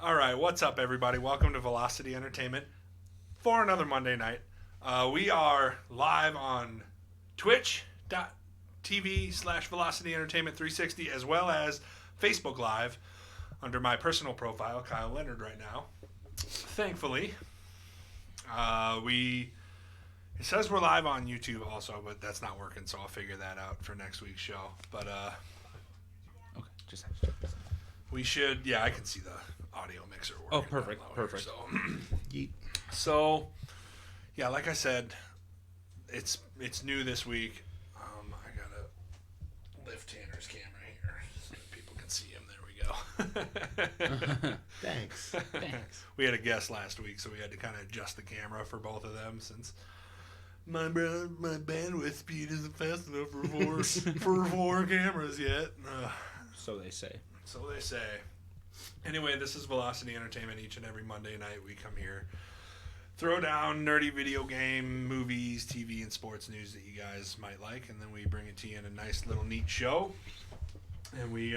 All right, what's up, everybody? Welcome to Velocity Entertainment for another Monday night. We are live on twitch.tv/Velocity Entertainment 360, as well as Facebook Live under my personal profile, Kyle Leonard, right now. Thankfully, it says we're live on YouTube also, but that's not working, so I'll figure that out for next week's show. But okay, just have to check this out. We should, I can see the audio mixer working. Oh, perfect, perfect. So, yeah, like I said, it's new this week. I gotta lift Tanner's camera here so people can see him. There we go. Thanks. We had a guest last week, so we had to kind of adjust the camera for both of them since my bandwidth speed isn't fast enough for four cameras yet. So they say. So they say. Anyway, this is Velocity Entertainment. Each and every Monday night we come here, throw down nerdy video game, movies, TV, and sports news that you guys might like, and then we bring it to you in a nice little neat show. And we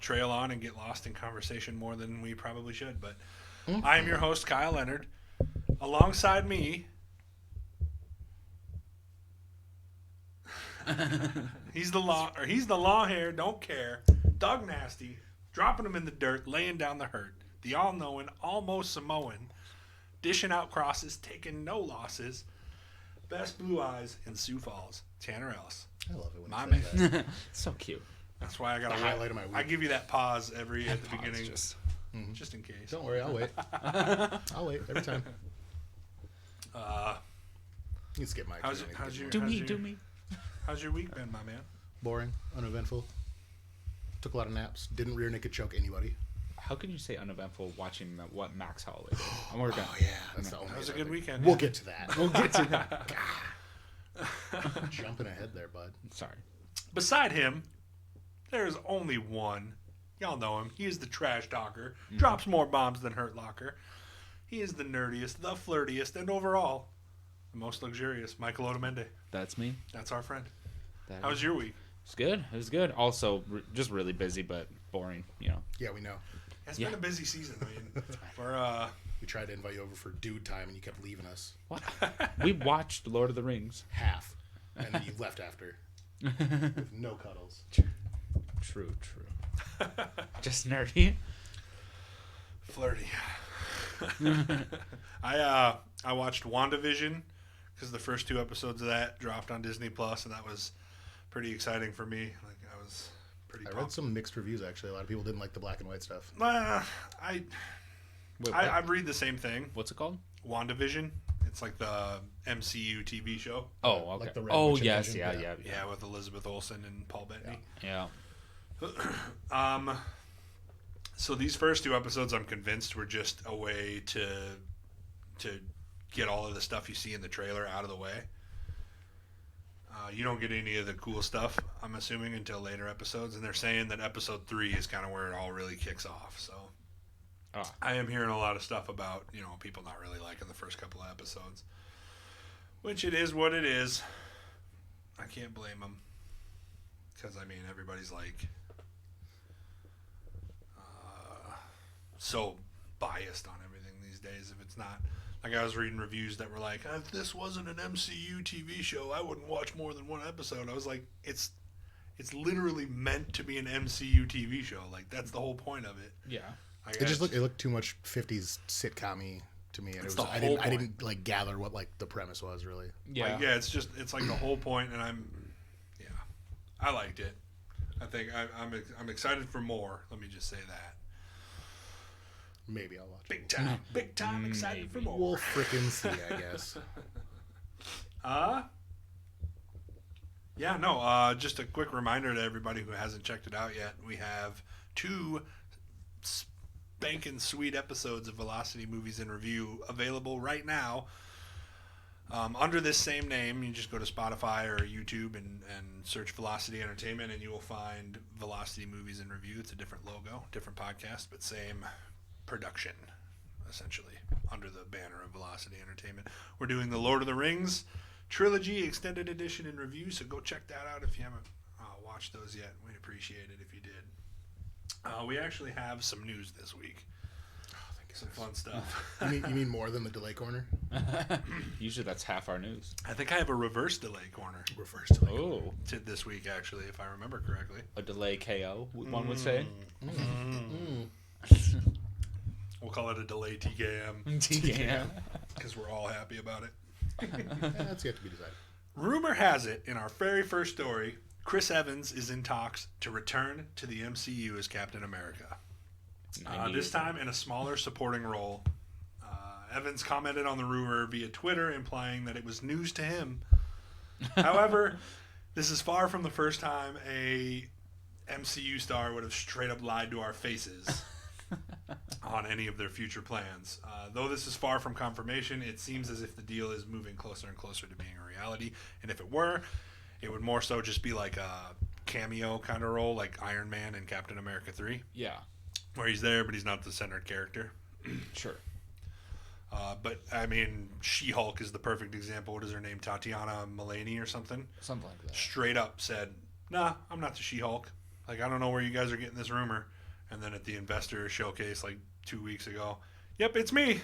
trail on and get lost in conversation more than we probably should. But I am your host, Kyle Leonard. Alongside me, he's the long hair, don't care, Doug Nasty, dropping him in the dirt, laying down the hurt. The all-knowing, almost Samoan, dishing out crosses, taking no losses. Best blue eyes in Sioux Falls, Tanner Ellis. I love it when My you say that. So cute. That's why I got The highlight of my week. I give you that pause at the beginning, Just just in case. Don't worry, I'll wait. I'll wait every time. You can skip my How's Q&A. your- do me. How's your week been, my man? Boring, uneventful. Took a lot of naps. Didn't rear naked choke anybody. How can you say uneventful watching what Max Holloway did? I'm working. Oh yeah, that's the only. That was a other good thing. weekend. We'll yeah. get to that. We'll get to that. Jumping ahead there, bud. Sorry. Beside him, there's only one. Y'all know him. He is the trash talker. Drops more bombs than Hurt Locker. He is the nerdiest, the flirtiest, and overall, the most luxurious. Michael Otamendi. That's me. That's our friend. That How was your week? It's good. It was good. Also, just really busy, but boring. You know. Yeah, we know. It's Yeah. been a busy season. I mean, We tried to invite you over for dude time, and you kept leaving us What? We watched Lord of the Rings. half, and then you left after with no cuddles. True. Just nerdy. flirty. I watched WandaVision because the first 2 episodes of that dropped on Disney Plus, and that was pretty exciting for me. Like I was pretty. I pumped. read some mixed reviews actually. A lot of people didn't like the black and white stuff. I Wait, I read the same thing. what's it called? WandaVision. It's like the MCU TV show. Oh, okay. Like the Red Oh, Witch yes, Invasion? yeah. Yeah, with Elizabeth Olsen and Paul Bettany. Yeah. So these first 2 episodes, I'm convinced, were just a way to get all of the stuff you see in the trailer out of the way. You don't get any of the cool stuff, I'm assuming, until later episodes, and they're saying that episode 3 is kind of where it all really kicks off. So I am hearing a lot of stuff about people not really liking the first couple of episodes, which it is what it is. I can't blame them because I mean everybody's like so biased on everything these days. If it's not, like, I was reading reviews that were like, if this wasn't an MCU TV show, I wouldn't watch more than 1 episode. I was like, it's literally meant to be an MCU TV show. Like, that's the whole point of it. Yeah. Like, It looked too much 50s sitcom-y to me, and It's it was, the I whole didn't like gather what like the premise was really. Yeah. It's like the whole point, and I liked it. I think I'm excited for more. Let me just say that. Maybe I'll watch Big it. time excited for more. We'll frickin' see, I guess. Just a quick reminder to everybody who hasn't checked it out yet. We have 2 spanking sweet episodes of Velocity Movies in Review available right now. Under this same name, you just go to Spotify or YouTube and search Velocity Entertainment, and you will find Velocity Movies in Review. It's a different logo, different podcast, but same production, essentially, under the banner of Velocity Entertainment. We're doing the Lord of the Rings trilogy extended edition in review, so go check that out if you haven't watched those yet. We'd appreciate it if you did. We actually have some news this week. Some fun stuff. You mean more than the delay corner? Usually that's half our news. I think I have a reverse delay corner Reverse delay. Oh, this week, actually, if I remember correctly. a delay KO, one would say. We'll call it a delay TKM TKM. because we're all happy about it. That's yet to be decided. Rumor has it, in our very first story, Chris Evans is in talks to return to the MCU as Captain America. This time in a smaller supporting role. Evans commented on the rumor via Twitter, implying that it was news to him. However, this is far from the first time a MCU star would have straight up lied to our faces on any of their future plans. Though this is far from confirmation, it seems as if the deal is moving closer and closer to being a reality. And if it were, it would more so just be like a cameo kind of role, like Iron Man and Captain America 3. Yeah, Where he's there, but he's not the centered character. sure. But, I mean, She-Hulk is the perfect example. What is her name? Tatiana Maslany or something? Something like that. Straight up said, nah, I'm not the She-Hulk. Like, I don't know where you guys are getting this rumor. And then at the investor showcase, like, 2 weeks ago, yep, it's me.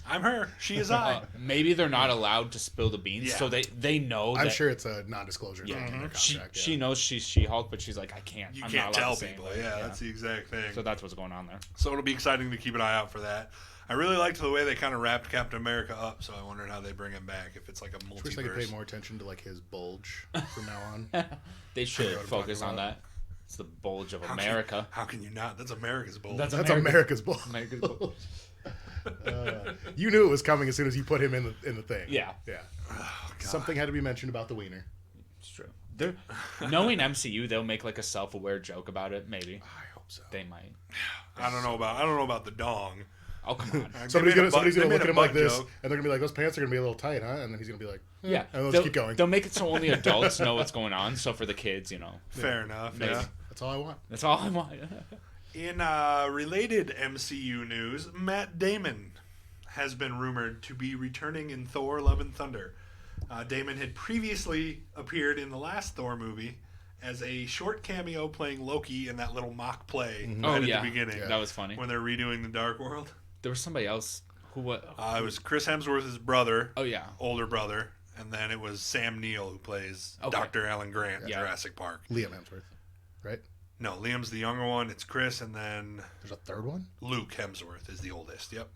I'm her. She is I. Maybe they're not allowed to spill the beans, Yeah. so they know. I'm that, sure it's a non-disclosure thing in their She, contract. she knows she's She-Hulk, but she's like, I can't. You I'm can't not allowed tell to say people. anything. Yeah, that's the exact thing. So that's what's going on there. So it'll be exciting to keep an eye out for that. I really liked the way they kind of wrapped Captain America up, so I wondered how they bring him back, if it's like a I wish they could pay multiverse. more attention to like his bulge from now on. They should what I'm focus talking on about. that. It's the bulge of America. How can you not? That's America's bold. That's That's America's bulge. America's bulge. You knew it was coming as soon as you put him in the thing. Yeah. Yeah. Something had to be mentioned about the wiener. It's true. They're knowing MCU, they'll make like a self-aware joke about it. Maybe I hope so. they might. I don't know about the dong. Oh come on. Somebody's gonna look at him like this, joke. and they're gonna be like, "Those pants are gonna be a little tight, huh?" And then he's gonna be like, Yeah. and let's they'll, keep going." They'll make it so only adults know what's going on. So for the kids, Fair enough. Maybe. Yeah. That's all I want. that's all I want. In related MCU news, Matt Damon has been rumored to be returning in Thor: Love and Thunder. Damon had previously appeared in the last Thor movie as a short cameo playing Loki in that little mock play right at the beginning That was funny. when they're redoing the Dark World. There was somebody else who what? It was Chris Hemsworth's brother, Oh yeah. older brother, and then it was Sam Neill who plays Okay. Dr. Alan Grant in Yeah. Jurassic Park. Liam Hemsworth, right? No, Liam's the younger one. It's Chris, and then There's a third one. Luke Hemsworth is the oldest. Yep.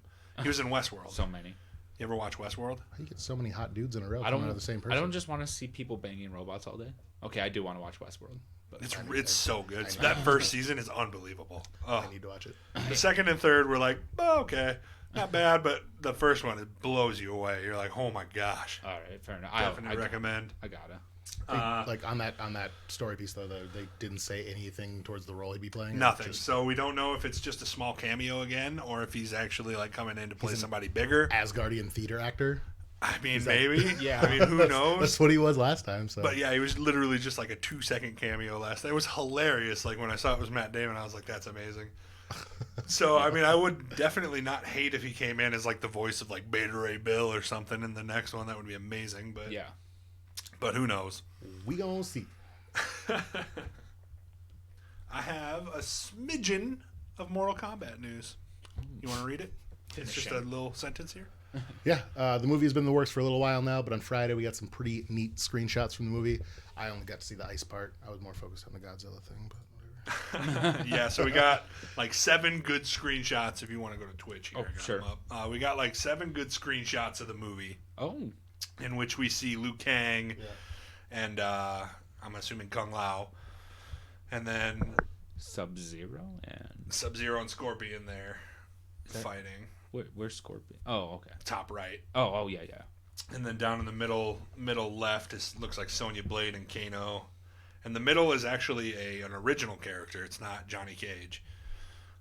He was in Westworld. So many. You ever watch Westworld? How do you get so many hot dudes in a row I coming out of the same person? I don't just want to see people banging robots all day. Okay, I do want to watch Westworld. But It's so good. That first season is unbelievable. I need to watch it. The second and third were like, oh, okay, not bad, but the first one, it blows you away. You're like, oh my gosh. all right, fair enough. Definitely recommend. I gotta. Like on that story piece though, they didn't say anything towards the role he'd be playing. Nothing. Just So we don't know if it's just a small cameo again or if he's actually like coming in to play somebody bigger. Asgardian theater actor. I mean, maybe. Yeah. I mean, who knows? That's what he was last time. So, But yeah, he was literally just like a 2-second cameo last. It was hilarious. Like when I saw it was Matt Damon, I was like, "That's amazing." So I mean, I would definitely not hate if he came in as like the voice of like Beta Ray Bill or something in the next one. That would be amazing. But Yeah. but who knows? we gonna see. I have a smidgen of Mortal Kombat news. You want to read it? It's just a little sentence here. Yeah, the movie has been in the works for a little while now, but on Friday we got some pretty neat screenshots from the movie. I only got to see the ice part. I was more focused on the Godzilla thing, but whatever. Yeah, so we got like 7 good screenshots. If you want to go to Twitch here, Oh, I got sure. them up. We got like 7 good screenshots of the movie Oh. in which we see Liu Kang and I'm assuming Kung Lao, and then Sub-Zero and Sub-Zero and Scorpion there fighting. where's Scorpion? Oh, okay. Top right. Oh, yeah. And then down in the middle left looks like Sonya Blade and Kano. And the middle is actually an original character. It's not Johnny Cage.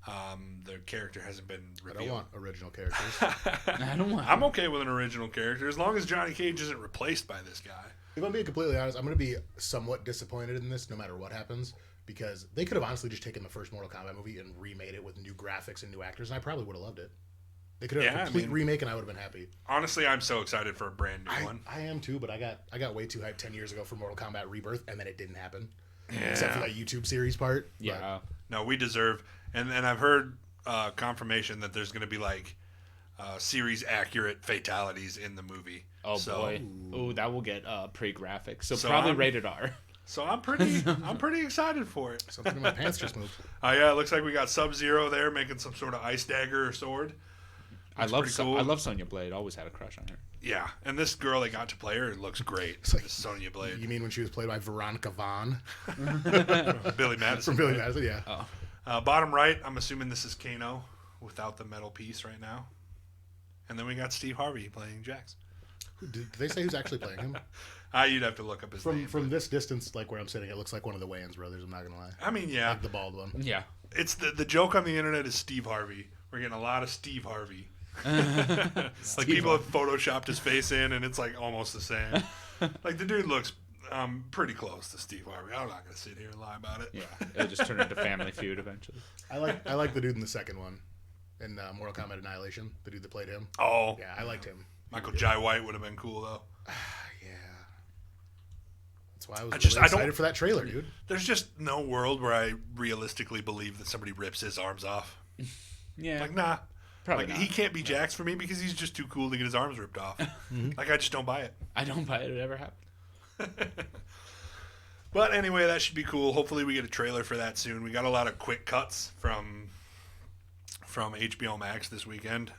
The character hasn't been I revealed. don't want original characters. I don't want. I'm okay with an original character as long as Johnny Cage isn't replaced by this guy. If I'm being completely honest, I'm going to be somewhat disappointed in this no matter what happens, because they could have honestly just taken the first Mortal Kombat movie and remade it with new graphics and new actors, and I probably would have loved it. They could have a complete remake, and I would have been happy. Honestly, I'm so excited for a brand new one. I am too, but I got way too hyped 10 years ago for Mortal Kombat Rebirth, and then it didn't happen. except for that YouTube series part. Yeah. No, we deserve, and I've heard confirmation that there's going to be like series accurate fatalities in the movie. Oh So- boy. Ooh, that will get pretty graphic. So, So probably I'm- rated R. So I'm pretty excited for it. Something in my pants just moved. Yeah, it looks like we got Sub-Zero there making some sort of ice dagger or sword. I love pretty cool. I love Sonya Blade. Always had a crush on her. Yeah, and this girl they got to play her looks great. like- This Sonya Blade, You mean when she was played by Veronica Vaughn Billy Madison. from Billy right? Madison? Yeah. Oh. Bottom right, I'm assuming this is Kano without the metal piece right now. And then we got Steve Harvey playing Jax. Did they say who's actually playing him? You'd have to look up his name. From this distance, like where I'm sitting, it looks like one of the Wayans brothers. I'm not gonna lie. I mean, yeah, Like the bald one. Yeah. it's the joke on the internet is Steve Harvey. We're getting a lot of Steve Harvey. Like people have photoshopped his face in, and it's like almost the same. Like the dude looks pretty close to Steve Harvey. I'm not gonna sit here and lie about it. Yeah. It'll just turn into Family Feud eventually. I like the dude in the second one, in Mortal Kombat Annihilation. The dude that played him. Oh, Yeah, I liked him. Michael Jai White would have been cool though. Yeah. That's why I was I just- really I don't- excited for that trailer, dude. There's just no world where I realistically believe that somebody rips his arms off. Yeah. Like, nah. Probably Like not. he can't be Jax for me because he's just too cool to get his arms ripped off. Like I just don't buy it. I don't buy it ever happened. But anyway, that should be cool. Hopefully we get a trailer for that soon. We got a lot of quick cuts from HBO Max this weekend.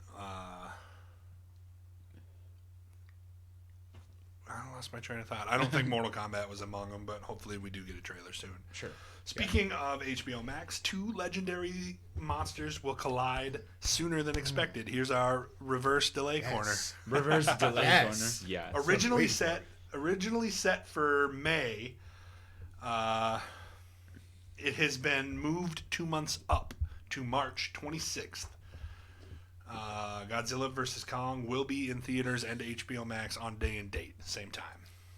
I lost my train of thought. I don't think Mortal Kombat was among them, but hopefully we do get a trailer soon. Sure. Speaking of HBO Max, two legendary monsters will collide sooner than expected. Here's our reverse delay corner. Yes. Reverse delay Yes. corner. Yeah. Originally set for May, it has been moved 2 months up to March 26th. Godzilla vs. Kong will be in theaters and HBO Max on day and date, same time.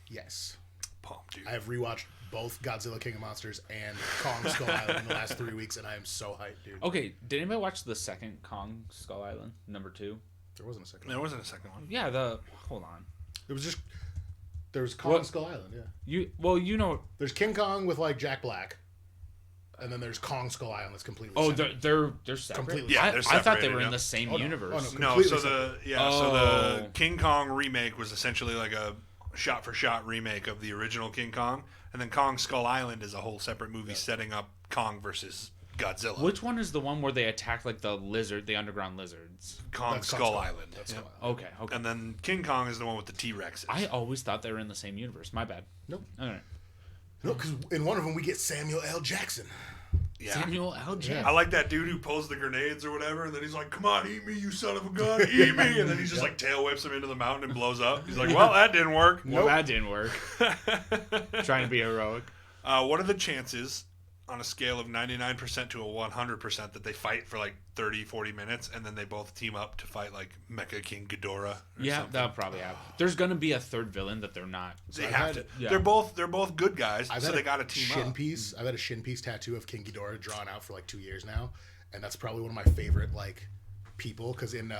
Yes. Pumped, dude. I have rewatched both Godzilla King of Monsters and Kong Skull Island in the last 3 weeks, and I am so hyped, dude. Okay, did anybody watch the second Kong Skull Island, number 2? There wasn't a second There one. wasn't a second one. Yeah, hold on. There was Kong What? Skull Island, yeah. You know. There's King Kong with, like, Jack Black. And then there's Kong Skull Island that's completely Oh, separate. they're separate. Completely. Yeah, I they're thought they separated, were yeah. in the same Oh, no. universe. Oh, No, Completely so separate. the Oh. King Kong remake was essentially like a shot-for-shot remake of the original King Kong, and then Kong Skull Island is a whole separate movie setting up Kong versus Godzilla. Which one is the one where they attack like the underground lizards? Kong That's Skull Skull Island. That's Yeah. Skull Island. Okay. And then King Kong is the one with the T-Rexes. I always thought they were in the same universe. My bad. Nope. All right. No, because in one of them we get Samuel L. Jackson. yeah. Samuel L. Jackson. I like that dude who pulls the grenades or whatever, and then he's like, "Come on, eat me, you son of a gun, eat me!" And then he just like tail whips him into the mountain and blows up. He's like, "Well, that didn't work." Well, that didn't work. Trying to be heroic. What are the chances on a scale of 99% to a 100% that they fight for like 30, 40 minutes and then they both team up to fight like Mecha King Ghidorah? Or Yeah, something? that'll probably happen. There's gonna be a third villain that they're not. They I've have had- to. yeah. They're both good guys, so they got to team shin up. piece. I've had a shin piece tattoo of King Ghidorah drawn out for like 2 years now, and that's probably one of my favorite like people. Because in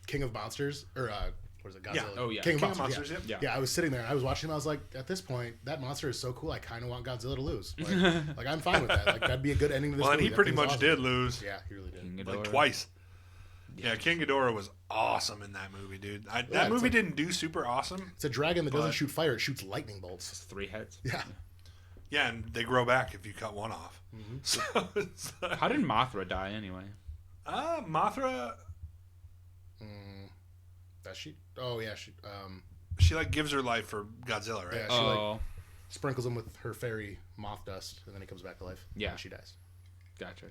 King of Monsters or what is it? Godzilla? Yeah. Oh, yeah. King of King of Monsters. Monsters, yeah. yeah. Yeah, I was sitting there and I was watching him. I was like, at this point, that monster is so cool. I kind of want Godzilla to lose. Like I'm fine with that. Like that'd be a good ending to this Well, and movie. he That pretty thing's much awesome. did lose, Yeah, he really did. King like Ghidorah. twice. Yeah, King Ghidorah was awesome in that movie, dude. That it's movie like- didn't do super awesome. It's a dragon that doesn't But- shoot fire; it shoots lightning bolts. 3 heads. Yeah, Yeah, and they grow back if you cut one off. Mm-hmm. So, it's like- How did Mothra die anyway? Mothra, that she. Oh yeah, she like gives her life for Godzilla, right? Yeah. She, like- Oh, sprinkles him with her fairy moth dust, and then he comes back to life. Yeah. and she dies. gotcha.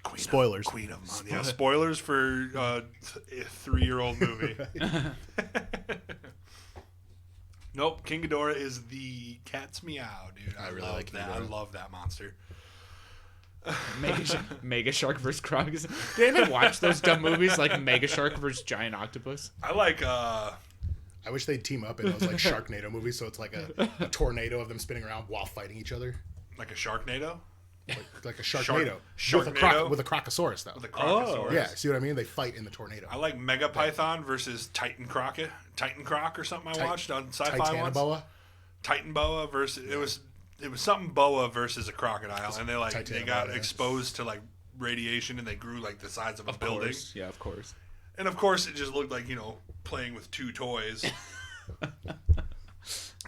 Queen Spoilers. Queen of Mon- Yeah, spoilers for a 3-year-old movie. Nope, King Ghidorah is the cat's meow, dude. I really love like that. Ghidorah. I love that monster. Mega Shark vs. Krogs. Did anyone watch those dumb movies like Mega Shark vs. Giant Octopus? I like I wish they'd team up in those like Sharknado movies, so it's like a tornado of them spinning around while fighting each other, a Sharknado like a Sharknado, Sharknado? with a Crocosaurus though. with a Crocosaurus. Yeah, see what I mean? They fight in the tornado. I like Mega Python versus Titan Croc or something I watched on Sci-Fi once. Titanoboa. Titan Boa versus it was something boa versus a crocodile, and they Titanium got boa, yeah. exposed to like radiation, and they grew like the size of a building. Course. Yeah, of course. And of course, it just looked like playing with two toys.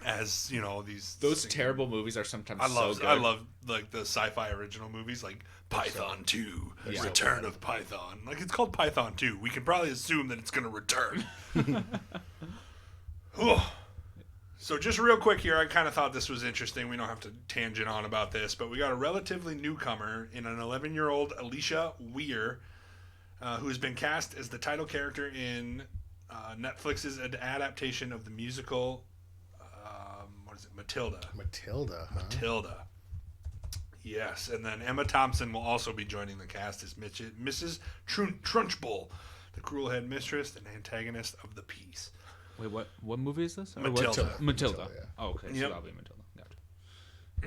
As these terrible movies are sometimes so good. I love like the sci-fi original movies like Python 2, Return of Python. Like it's called Python 2. We can probably assume that it's going to return. So just real quick here, I kind of thought this was interesting. We don't have to tangent on about this, but we got a relatively newcomer in an 11-year-old Alicia Weir, who has been cast as the title character in Netflix's adaptation of the musical. What is it? Matilda. Matilda. Huh? Matilda. Yes, and then Emma Thompson will also be joining the cast as Mrs. Trunchbull, the cruel head mistress and antagonist of the piece. Wait, what movie is this? Matilda. Matilda. Yeah. Oh, okay. So Yep. that'll be Matilda.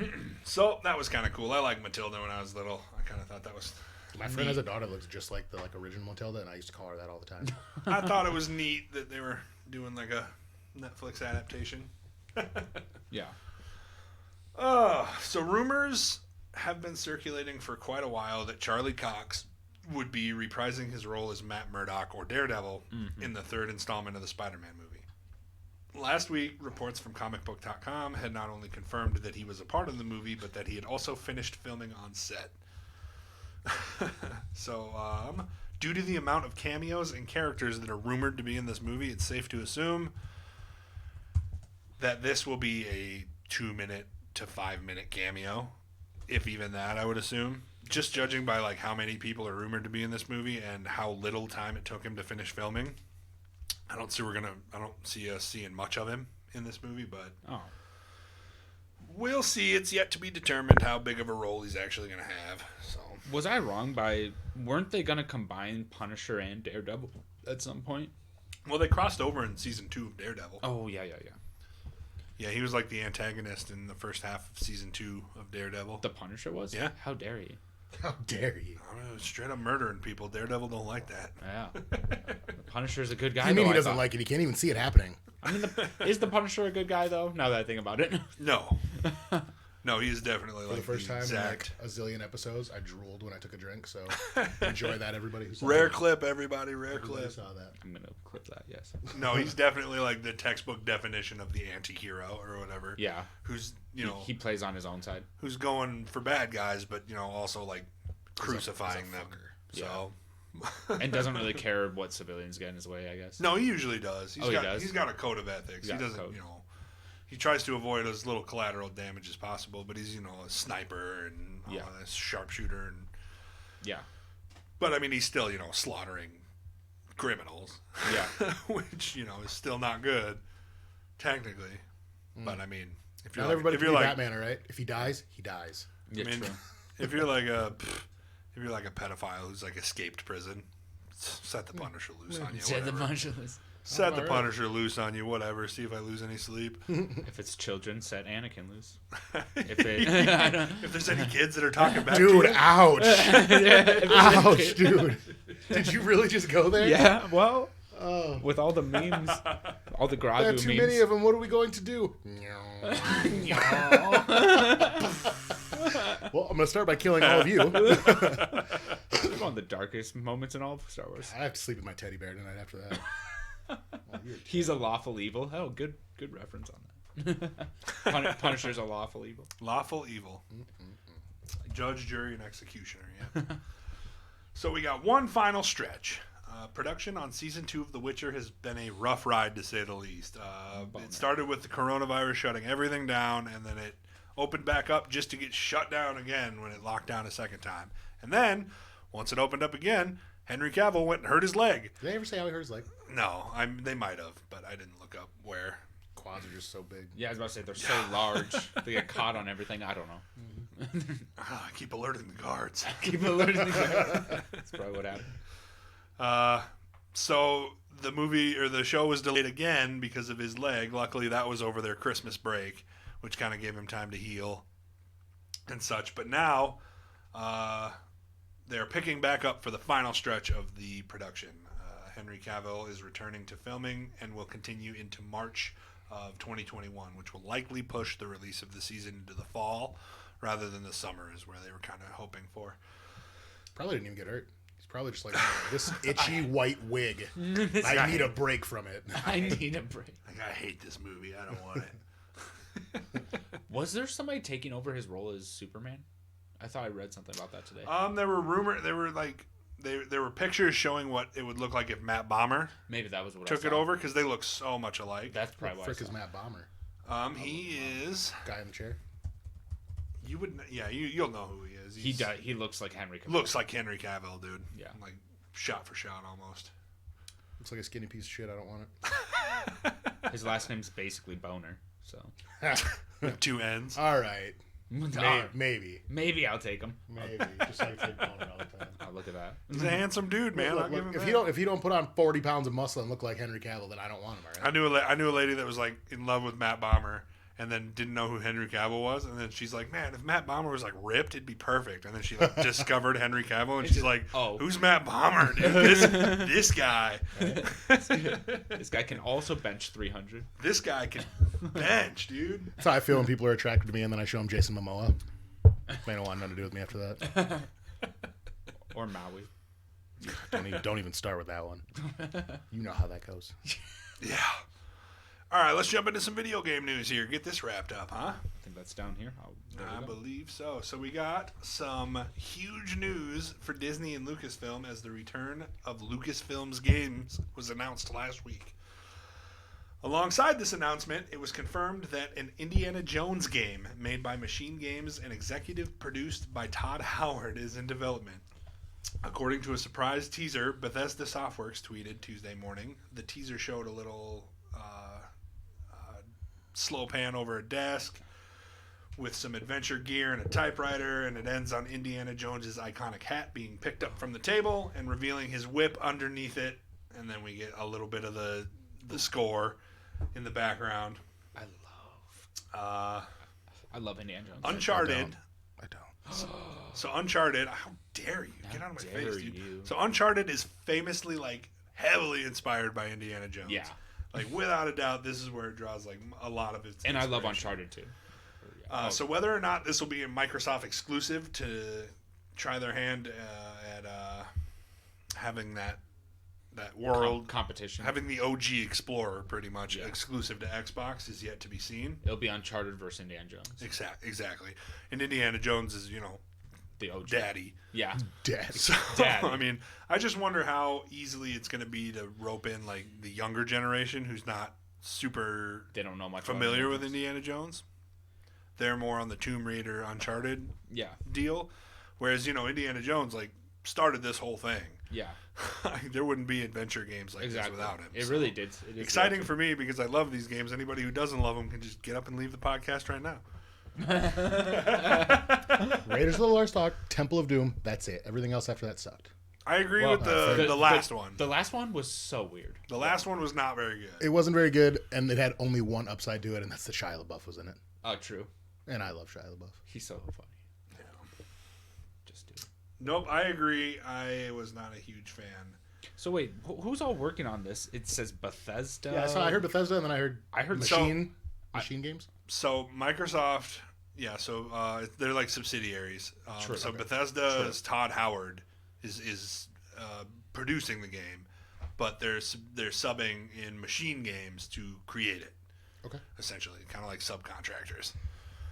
Gotcha. So that was kind of cool. I liked Matilda when I was little. I kind of thought that was. My friend has a daughter that looks just like the original Matilda, and I used to call her that all the time. I thought it was neat that they were doing like a Netflix adaptation. Yeah. So rumors have been circulating for quite a while that Charlie Cox would be reprising his role as Matt Murdock or Daredevil in the third installment of the Spider-Man movie. Last week, reports from comicbook.com had not only confirmed that he was a part of the movie, but that he had also finished filming on set. So, due to the amount of cameos and characters that are rumored to be in this movie, it's safe to assume that this will be a 2-minute to 5-minute cameo, if even that, I would assume. Just judging by like how many people are rumored to be in this movie and how little time it took him to finish filming, I don't see us seeing much of him in this movie, but we'll see. It's yet to be determined how big of a role he's actually going to have. So, was I wrong weren't they going to combine Punisher and Daredevil at some point? well, they crossed over in season 2 of Daredevil. Oh, yeah. Yeah, he was like the antagonist in the first half of season 2 of Daredevil. The Punisher was? Yeah. How dare you? How dare you? I mean, straight up murdering people. Daredevil don't like that. Yeah. The Punisher's a good guy. I mean, though, he doesn't thought. like it. He can't even see it happening. I mean, is the Punisher a good guy though? Now that I think about it. No. No, he is definitely For like the first time in exact. like a zillion episodes, I drooled when I took a drink. So enjoy that, everybody. Who saw Rare that. clip, everybody. Rare Everybody clip. saw that. I'm gonna clip that. Yes. No, he's definitely like the textbook definition of the anti-hero or whatever. Yeah. Who's He plays on his own side. who's going for bad guys, but also like crucifying them. fucker. So. And doesn't really care what civilians get in his way, I guess. No, he usually does. He does? He's got a code of ethics. He's He got a doesn't, code. he tries to avoid as little collateral damage as possible, but he's, a sniper and a sharpshooter and Yeah. but I mean he's still, slaughtering criminals. Yeah. Which, is still not good technically. But I mean, if you're Not like, everybody if can you're be like Batman, all right? If he dies, he dies. Yeah, I mean, true. if you're like a pedophile who's like escaped prison, set the Punisher loose on you. Said the Whatever. Punisher list. Set the alright. Punisher loose on you, whatever. See if I lose any sleep. If it's children, set Anakin loose. If it, If there's any kids that are talking back Dude, to you. ouch. Ouch, Ouch, dude. Did you really just go there? Yeah, well, Oh. with all the memes, all the Grogu There are memes. too many of them. What are we going to do? Well, I'm going to start by killing all of you. One of the darkest moments in all of Star Wars. I have to sleep with my teddy bear tonight after that. Oh, you're- He's a lawful evil. Oh, good reference on that. Punisher's a lawful evil. Lawful evil. Judge, jury, and executioner. Yeah. So we got one final stretch. Production on season 2 of The Witcher has been a rough ride, to say the least. It started with the coronavirus shutting everything down, and then it opened back up just to get shut down again when it locked down a second time. And then, once it opened up again, Henry Cavill went and hurt his leg. Did they ever say how he hurt his leg? No, they might have, but I didn't look up where. Quads are just so big. Yeah, I was about to say they're so large. They get caught on everything. I don't know. I keep alerting the guards. Keep alerting the guy. That's probably what happened. So the movie or the show was delayed again because of his leg. Luckily, that was over their Christmas break, which kind of gave him time to heal and such. But now they're picking back up for the final stretch of the production. Henry Cavill is returning to filming and will continue into March of 2021, which will likely push the release of the season into the fall rather than the summer, is where they were kind of hoping for. Probably didn't even get hurt. He's probably just like, this itchy white wig. I need a break from it. I need a break. Like, I hate this movie. I don't want it. Was there somebody taking over his role as Superman? I thought I read something about that today. There were pictures showing what it would look like if Matt Bomer Maybe that was what took I it over, because they look so much alike. That's probably What why. the frick is Matt Bomer? He is. Guy in the chair. You would, yeah, you'll know who he is. He looks like Henry Cavill. Looks like Henry Cavill, dude. Yeah. Like shot for shot almost. Looks like a skinny piece of shit. I don't want it. His last name's basically Boner, so. Two ends. All right. Maybe. Maybe. I'll take him. Maybe. Just like take boner all the time. I'll look at that. He's a handsome dude, man. Look, I'll give him if that. you don't put on 40 pounds of muscle and look like Henry Cavill, then I don't want him. All right? I knew a lady that was like in love with Matt Bomer, and then didn't know who Henry Cavill was, and then she's like, "Man, if Matt Bomer was like ripped, it'd be perfect." And then she like discovered Henry Cavill, and she's like, Oh. "Who's Matt Bomer, dude? This guy, This guy can also bench 300. this guy can bench, dude." That's how I feel when people are attracted to me, and then I show them Jason Momoa. They don't want nothing to do with me after that. Or Maui. Don't even start with that one. You know how that goes. Yeah. All right, let's jump into some video game news here. Get this wrapped up, huh? I think that's down here. I believe so. So we got some huge news for Disney and Lucasfilm as the return of Lucasfilm's games was announced last week. Alongside this announcement, it was confirmed that an Indiana Jones game made by Machine Games and executive produced by Todd Howard is in development. According to a surprise teaser, Bethesda Softworks tweeted Tuesday morning. The teaser showed a little slow pan over a desk with some adventure gear and a typewriter, and it ends on Indiana Jones's iconic hat being picked up from the table and revealing his whip underneath it, and then we get a little bit of the score in the background. I love Indiana Jones. Uncharted. I don't. So Uncharted, how dare you? Get out of my dare face, dude. you. So Uncharted is famously like heavily inspired by Indiana Jones. Yeah. Like without a doubt, this is where it draws like a lot of its. And I love inspiration. Uncharted too. So whether or not this will be a Microsoft exclusive to try their hand at having that world competition, having the OG Explorer pretty much exclusive to Xbox is yet to be seen. It'll be Uncharted versus Indiana Jones. Exactly. And Indiana Jones is, The OG. daddy. Yeah. Daddy. So, Daddy. I mean, I just wonder how easily it's going to be to rope in like the younger generation who's not super They don't know much familiar about with Indiana Jones. They're more on the Tomb Raider Uncharted Yeah. deal, whereas Indiana Jones like started this whole thing. Yeah. There wouldn't be adventure games like Exactly. this without him. It So, really did. It is exciting for me because I love these games. Anybody who doesn't love them can just get up and leave the podcast right now. Raiders of the Lost Ark, Temple of Doom. That's it. Everything else after that sucked. I agree Well, with the last one. The last one was so weird. The last one was not very good. It wasn't very good, and it had only one upside to it, and that's the Shia LaBeouf was in it. Oh, true. And I love Shia LaBeouf. He's so funny. Just do it. Nope, I agree. I was not a huge fan. So wait, who's all working on this? It says Bethesda. Yeah, so I heard Bethesda, and then I heard Machine Games. So Microsoft, they're like subsidiaries. True, so okay. Bethesda's Todd Howard is producing the game, but they're subbing in Machine Games to create it. Okay. Essentially, kind of like subcontractors.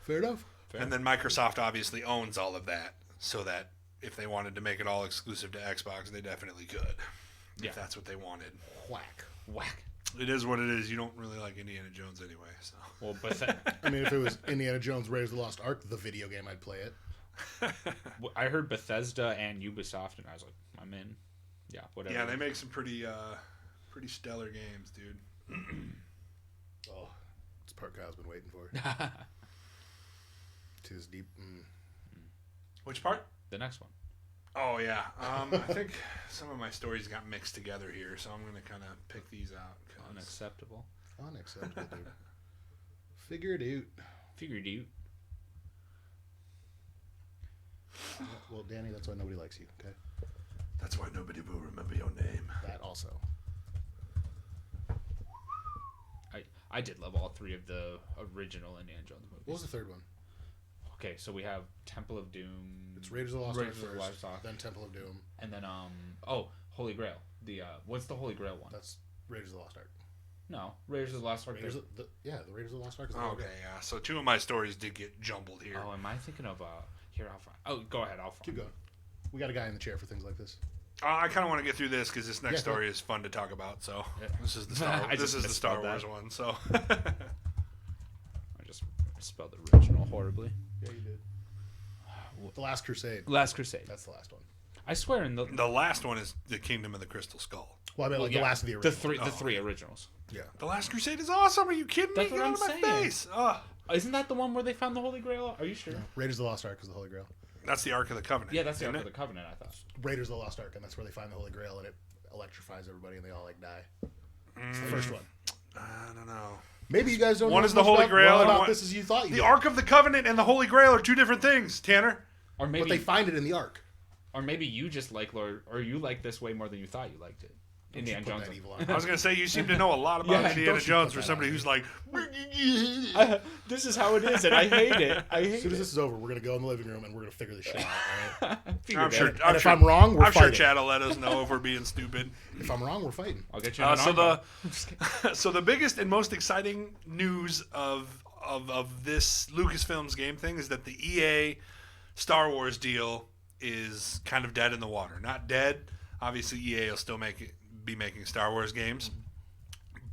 Fair enough. And then Microsoft obviously owns all of that, so that if they wanted to make it all exclusive to Xbox, they definitely could. Yeah. If that's what they wanted. Whack. It is what it is. You don't really like Indiana Jones anyway, so. Well, Bethesda. I mean, if it was Indiana Jones Raiders of the Lost Ark, the video game, I'd play it. I heard Bethesda and Ubisoft, and I was like, I'm in. Yeah, whatever. Yeah, they make some pretty stellar games, dude. Oh, it's the part Kyle's been waiting for. Tis deep. Which part? The next one. Oh yeah. I think some of my stories got mixed together here, so I'm gonna kind of pick these out. Unacceptable. Unacceptable, dude. Figure it out. Figured you. Well, Danny, that's why nobody likes you, okay? That's why nobody will remember your name. That also. I did love all three of the original Indiana Jones movies. What was the third one? Okay, so we have Temple of Doom. It's Raiders of the Lost Ark Raiders of the first, Lost Ark. then Temple of Doom. And then Holy Grail. The what's the Holy Grail one? That's Raiders of the Lost Ark. No, Raiders of the Lost Ark. The Raiders of the Lost Ark is the Okay, Holy Grail. yeah. So 2 of my stories did get jumbled here. Oh, am I thinking of here? I'll find. Oh, go ahead. I'll find. Keep going. We got a guy in the chair for things like this. I kind of want to get through this because this next Yeah, story is fun to talk about. So Yeah. this is the Star. I this just is the Star misspelled that. Wars one. So I just spelled the original horribly. Yeah, you did. The Last Crusade. Last Crusade. That's the last one. I swear in the the last one is the Kingdom of the Crystal Skull. Well, I mean, like yeah, the last of the original. the three originals. Yeah. The Last Crusade is awesome. Are you kidding That's me? what Get I'm out of my saying. face. Ugh. Isn't that the one where they found the Holy Grail? Are you sure? No, Raiders of the Lost Ark is the Holy Grail. That's the Ark of the Covenant. Yeah, that's the isn't Ark of it? the Covenant. I thought. Raiders of the Lost Ark, and that's where they find the Holy Grail, and it electrifies everybody, and they all like die. It's the first one. I don't know. Maybe you guys don't. One know is as the much Holy about, Grail well, and about one- this as you thought you The did. Ark of the Covenant and the Holy Grail are 2 different things, Tanner. Or maybe But they find it in the Ark. Or maybe you just like Lord, or you like this way more than you thought you liked it. Don't you Indiana put Jones. that evil on. I was gonna say you seem to know a lot about Yeah, Indiana don't you Jones put for that somebody on who's me. like. This is how it is, and I hate it. I As hate soon as it. this is over, we're gonna go in the living room and we're gonna figure this shit out. All right? Figured I'm sure. it. And if I'm wrong, we're I'm sure fighting. Chad will let us know if we're being stupid. If I'm wrong, we're fighting. I'll get you. An So armbar. so the biggest and most exciting news of this Lucasfilms game thing is that the EA Star Wars deal is kind of dead in the water. Not dead. Obviously, EA will still be making Star Wars games,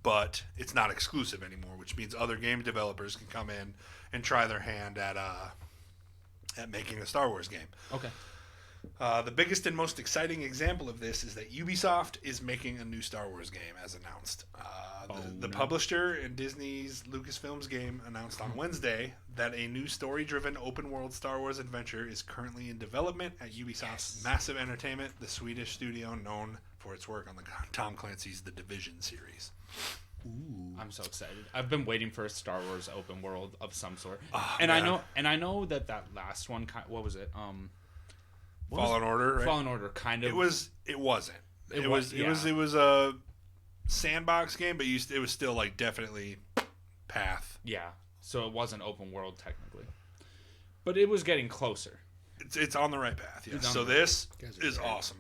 but it's not exclusive anymore, which means other game developers can come in and try their hand at making a Star Wars game. Okay. The biggest and most exciting example of this is that Ubisoft is making a new Star Wars game, as announced. The publisher in Disney's Lucasfilms game announced on Wednesday that a new story-driven open-world Star Wars adventure is currently in development at Ubisoft's Massive Entertainment, the Swedish studio known for its work on the Tom Clancy's The Division series. Ooh. I'm so excited. I've been waiting for a Star Wars open world of some sort. Oh, and man. I know that last one what was it? What was Fallen Order, right? Fallen Order kind of It wasn't. It It was- was a sandbox game, but it was still like definitely path. yeah. So it wasn't open world technically. But it was getting closer. It's on the right path. Yes. It's on So the- this Guys are is great. awesome.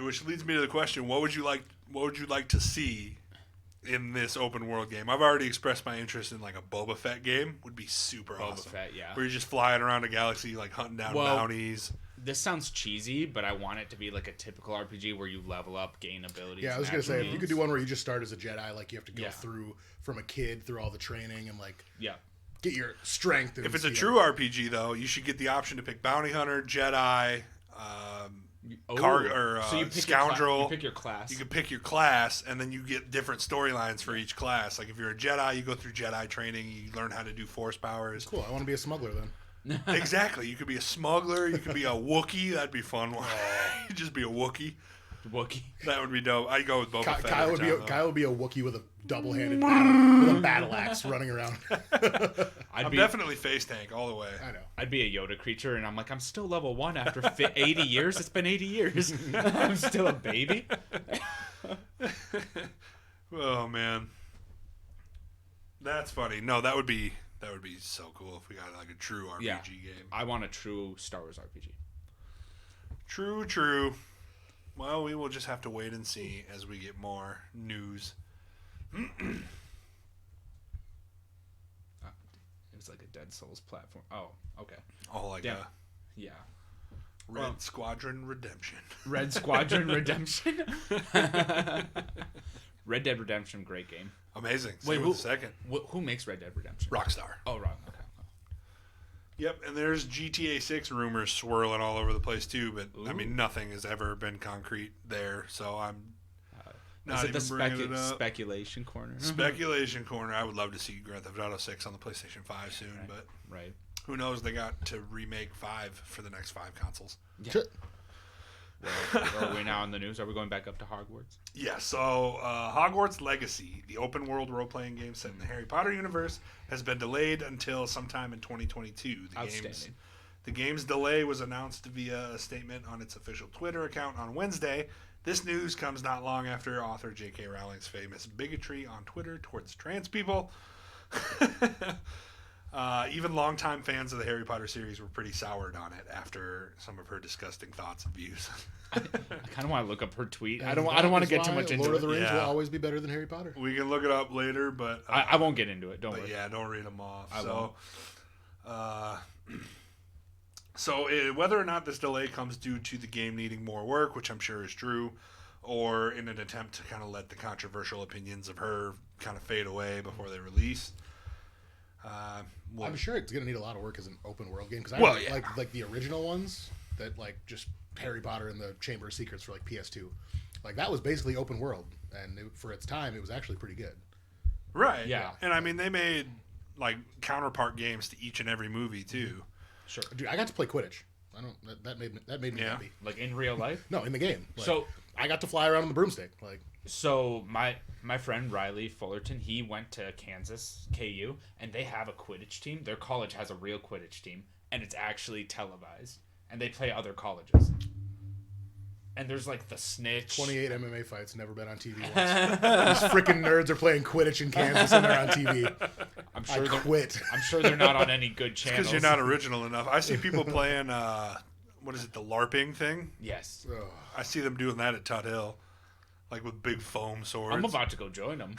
Which leads me to the question: What would you like to see in this open world game? I've already expressed my interest in like a Boba Fett game. Would be super Boba awesome. Fett, yeah. Where you're just flying around a galaxy, like hunting down Well, bounties. This sounds cheesy, but I want it to be like a typical RPG where you level up, gain abilities. Yeah, I was and gonna say if you attributes. could do one where you just start as a Jedi, like you have to go Yeah. through from a kid through all the training and like Yeah. get your strength. And If it's a see true RPG, though, you should get the option to pick bounty hunter, Jedi, scoundrel. You pick your class. You can pick your class, and then you get different storylines for each class. Like if you're a Jedi, you go through Jedi training. You learn how to do Force powers. Cool. I want to be a smuggler then. Exactly. You could be a smuggler. You could be a Wookiee. That'd be fun. You'd just be a Wookiee. Wookiee. That would be dope. I'd go with Boba Fett. Kyle every would be time, though. Kyle would be a Wookiee with a double-handed battle, with a battle axe running around. I'd I'm be definitely face tank all the way. I know. I'd be a Yoda creature, and I'm like, I'm still level 1 after 80 years. It's been 80 years. I'm still a baby. Oh man, that's funny. No, that would be so cool if we got like a true RPG Yeah. game. I want a true Star Wars RPG. True. Well, we will just have to wait and see as we get more news. It was like a Dead Souls platform. Oh, okay. Oh, like Yeah. a Yeah. Red Squadron Redemption. Red Squadron Redemption. Red Dead Redemption, great game. Amazing. Wait, Wait, who- a second. Who makes Red Dead Redemption? Rockstar. Oh, right. Okay. Yep, and there's GTA 6 rumors swirling all over the place too, but I Ooh. mean nothing has ever been concrete there, so I'm not Is it even the bringing it up. speculation corner? Speculation corner. I would love to see Grand Theft Auto 6 on the PlayStation 5 soon, Right. but Right. who knows? They got to remake 5 for the next 5 consoles. Shit. Well, are we now in the news? Are we going back up to Hogwarts? Yeah, so Hogwarts Legacy, the open world role playing game set in the Harry Potter universe, has been delayed until sometime in 2022. The game's delay was announced via a statement on its official Twitter account on Wednesday. This news comes not long after author J.K. Rowling's famous bigotry on Twitter towards trans people. Even longtime fans of the Harry Potter series were pretty soured on it after some of her disgusting thoughts and views. I kind of want to look up her tweet. I don't want to get too much into Lord of the it. Rings will always be better than Harry Potter. We can look it up later, but I won't get into it. Don't worry. Yeah, don't read them off. I won't. So whether or not this delay comes due to the game needing more work, which I'm sure is true, or in an attempt to kind of let the controversial opinions of her kind of fade away before they release. I'm sure it's going to need a lot of work as an open world game because like the original ones that like just Harry Potter and the Chamber of Secrets for like PS2, like that was basically open world, and for its time it was actually pretty good. Right. Yeah. And I mean they made like counterpart games to each and every movie too. Sure, dude. I got to play Quidditch. That made me happy. Like in real life. No, in the game. Like, So I got to fly around on the broomstick. Like So my friend Riley Fullerton, he went to Kansas KU, and they have a Quidditch team. Their college has a real Quidditch team, and it's actually televised, and they play other colleges. And there's like the snitch. 28 MMA fights, never been on TV once. These freaking nerds are playing Quidditch in Kansas and they're on TV. I'm sure I quit. I'm sure they're not on any good channels. Because you're not original enough. I see people playing what is it, the LARPing thing? Yes. Ugh. I see them doing that at Tut Hill. Like with big foam swords. I'm about to go join them.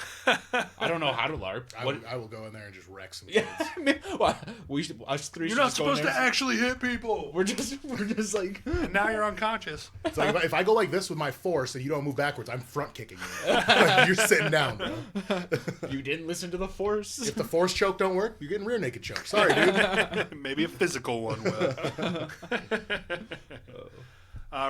I don't know how to LARP. I will go in there and just wreck some Yeah, kids. I mean, well, us three. You're should not just go in supposed to there. actually hit people. We're just like. And now you're unconscious. It's like if I go like this with my force and you don't move backwards, I'm front kicking you. Like, you're sitting down, bro. You didn't listen to the force. If the force choke don't work, you're getting rear naked choke. Sorry, dude. Maybe a physical one will.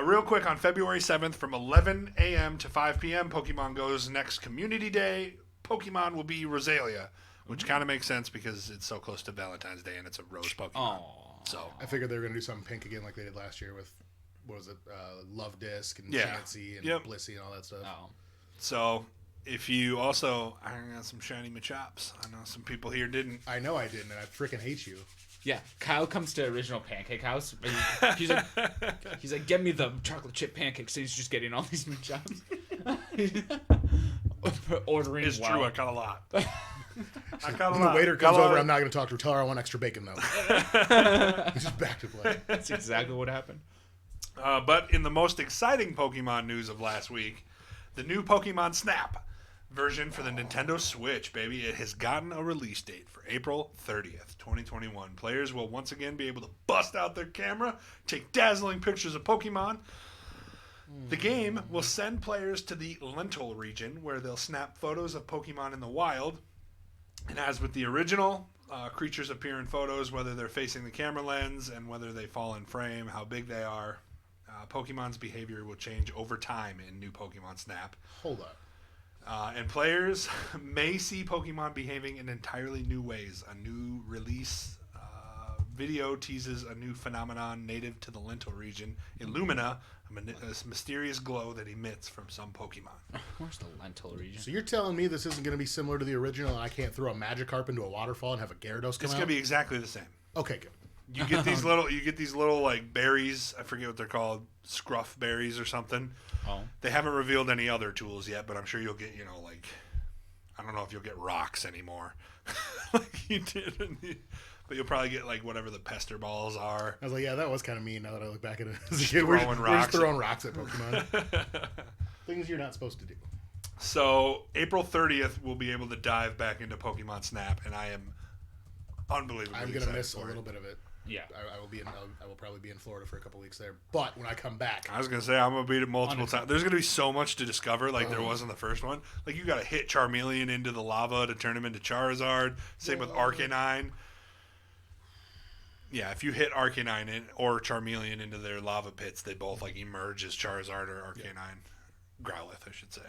Real quick, on February 7th from 11 a.m. to 5 p.m., Pokemon Go's next Community Day, Pokemon will be Rosalia, which kind of makes sense because it's so close to Valentine's Day and it's a rose Pokemon. Aww. So I figured they were gonna do something pink again like they did last year with what was it, Love Disc and Yeah. Chansey and Yep. Blissey and all that stuff. Oh. So if you also, I got some shiny Machops. I know some people here didn't. I know I didn't, and I freaking hate you. Yeah, Kyle comes to Original Pancake House. He's like, get me the chocolate chip pancakes. And he's just getting all these Machops. Ordering. It's true. I got a lot. I got a When lot. the waiter Got comes a lot over, of- I'm not gonna talk to her. Tell her I want extra bacon though. He's just back to play. That's exactly what happened. But in the most exciting Pokemon news of last week, the new Pokemon Snap version for the Nintendo Switch, baby. It has gotten a release date for April 30th, 2021. Players will once again be able to bust out their camera, take dazzling pictures of Pokemon. The game will send players to the Lental region where they'll snap photos of Pokemon in the wild. And as with the original, creatures appear in photos whether they're facing the camera lens and whether they fall in frame, how big they are. Pokemon's behavior will change over time in new Pokemon Snap. Hold up. And players may see Pokemon behaving in entirely new ways. A new release video teases a new phenomenon native to the Lental region, Illumina, a mysterious glow that emits from some Pokemon. Where's the Lental region? So you're telling me this isn't going to be similar to the original, and I can't throw a Magikarp into a waterfall and have a Gyarados come It's out? going to be exactly the same. Okay, good. You get these little like berries. I forget what they're called, scruff berries or something. Oh. They haven't revealed any other tools yet, but I'm sure you'll get, like, I don't know if you'll get rocks anymore, like you did. But you'll probably get like whatever the pester balls are. I was like, yeah, that was kind of mean. Now that I look back at it as a kid, we're just throwing rocks at Pokemon. Things you're not supposed to do. So April 30th, we'll be able to dive back into Pokemon Snap, and I am unbelievably I'm gonna excited miss a for it. little bit of it. Yeah. I will probably be in Florida for a couple weeks there. But when I come back, I was gonna say I'm gonna beat it multiple times. There's gonna be so much to discover, like there was in the first one. Like you gotta hit Charmeleon into the lava to turn him into Charizard. Same with Arcanine. Yeah, if you hit Arcanine or Charmeleon into their lava pits, they both like emerge as Charizard or Arcanine. Growlithe, I should say.